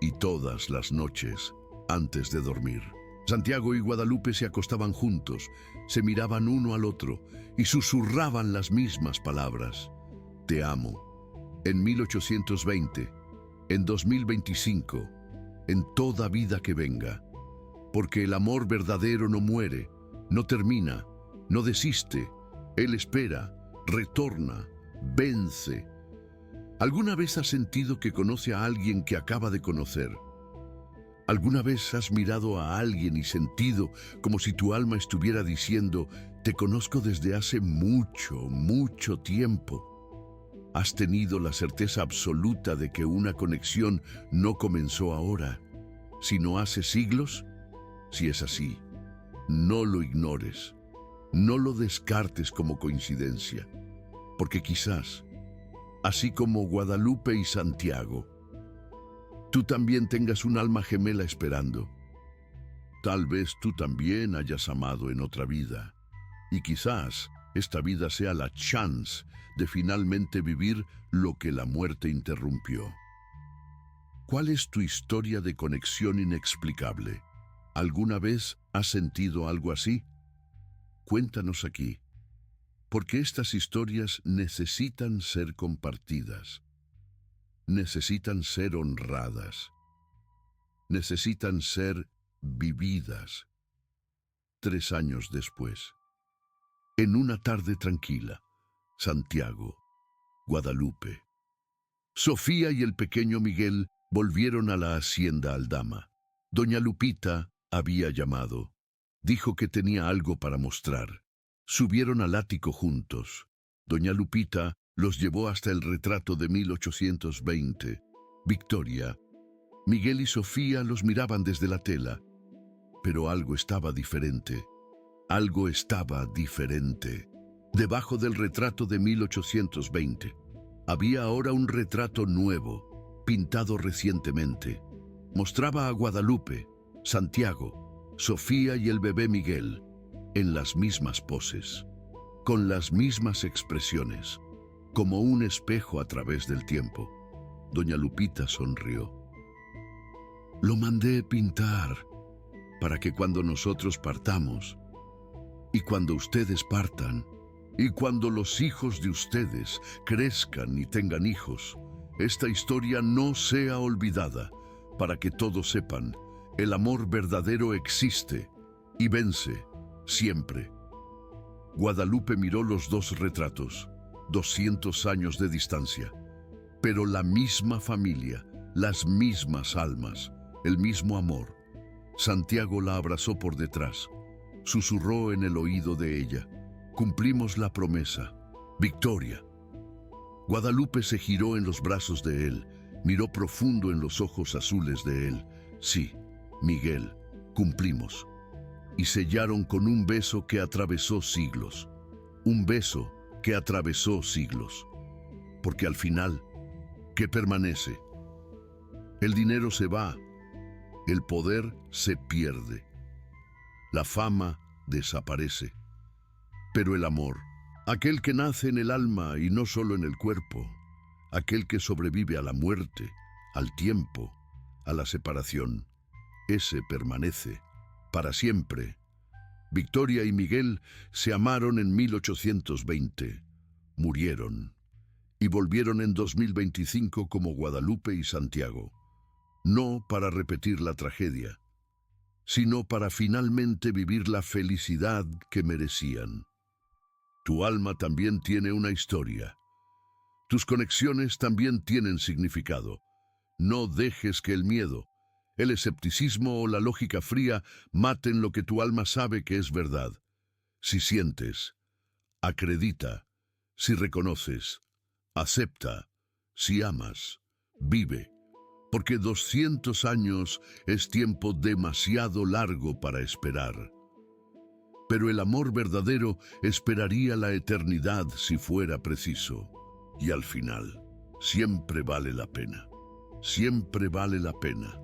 Y todas las noches, antes de dormir, Santiago y Guadalupe se acostaban juntos, se miraban uno al otro y susurraban las mismas palabras. Te amo. En 1820, en 2025, en toda vida que venga. Porque el amor verdadero no muere, no termina, no desiste. Él espera, retorna, vence. ¿Alguna vez has sentido que conoce a alguien que acaba de conocer? ¿Alguna vez has mirado a alguien y sentido como si tu alma estuviera diciendo, te conozco desde hace mucho, mucho tiempo? ¿Has tenido la certeza absoluta de que una conexión no comenzó ahora, sino hace siglos? Si es así, no lo ignores, no lo descartes como coincidencia, porque quizás, así como Guadalupe y Santiago, tú también tengas un alma gemela esperando. Tal vez tú también hayas amado en otra vida, y quizás esta vida sea la chance de finalmente vivir lo que la muerte interrumpió. ¿Cuál es tu historia de conexión inexplicable? ¿Alguna vez has sentido algo así? Cuéntanos aquí, porque estas historias necesitan ser compartidas, necesitan ser honradas. necesitan ser vividas. 3 años después, en una tarde tranquila, Santiago, Guadalupe. Sofía y el pequeño Miguel volvieron a la hacienda Aldama. Doña Lupita había llamado. Dijo que tenía algo para mostrar. Subieron al ático juntos. Doña Lupita los llevó hasta el retrato de 1820. Victoria. Miguel y Sofía los miraban desde la tela. Pero algo estaba diferente. Algo estaba diferente. Debajo del retrato de 1820, había ahora un retrato nuevo, pintado recientemente. Mostraba a Guadalupe, Santiago, Sofía y el bebé Miguel, en las mismas poses, con las mismas expresiones, como un espejo a través del tiempo. Doña Lupita sonrió. Lo mandé pintar para que cuando nosotros partamos, y cuando ustedes partan, y cuando los hijos de ustedes crezcan y tengan hijos, esta historia no sea olvidada, para que todos sepan, el amor verdadero existe y vence siempre. Guadalupe miró los dos retratos, 200 años de distancia, pero la misma familia, las mismas almas, el mismo amor. Santiago la abrazó por detrás, susurró en el oído de ella. Cumplimos la promesa. Victoria. Guadalupe se giró en los brazos de él, miró profundo en los ojos azules de él. Sí, Miguel, cumplimos. Y sellaron con un beso que atravesó siglos. Un beso que atravesó siglos. Porque al final, ¿qué permanece? El dinero se va, el poder se pierde, la fama desaparece. Pero el amor, aquel que nace en el alma y no solo en el cuerpo, aquel que sobrevive a la muerte, al tiempo, a la separación, ese permanece para siempre. Victoria y Miguel se amaron en 1820, murieron y volvieron en 2025 como Guadalupe y Santiago, no para repetir la tragedia, sino para finalmente vivir la felicidad que merecían. Tu alma también tiene una historia. Tus conexiones también tienen significado. No dejes que el miedo, el escepticismo o la lógica fría maten lo que tu alma sabe que es verdad. Si sientes, acredita. Si reconoces, acepta. Si amas, vive. Porque 200 años es tiempo demasiado largo para esperar. Pero el amor verdadero esperaría la eternidad si fuera preciso. Y al final, siempre vale la pena. Siempre vale la pena.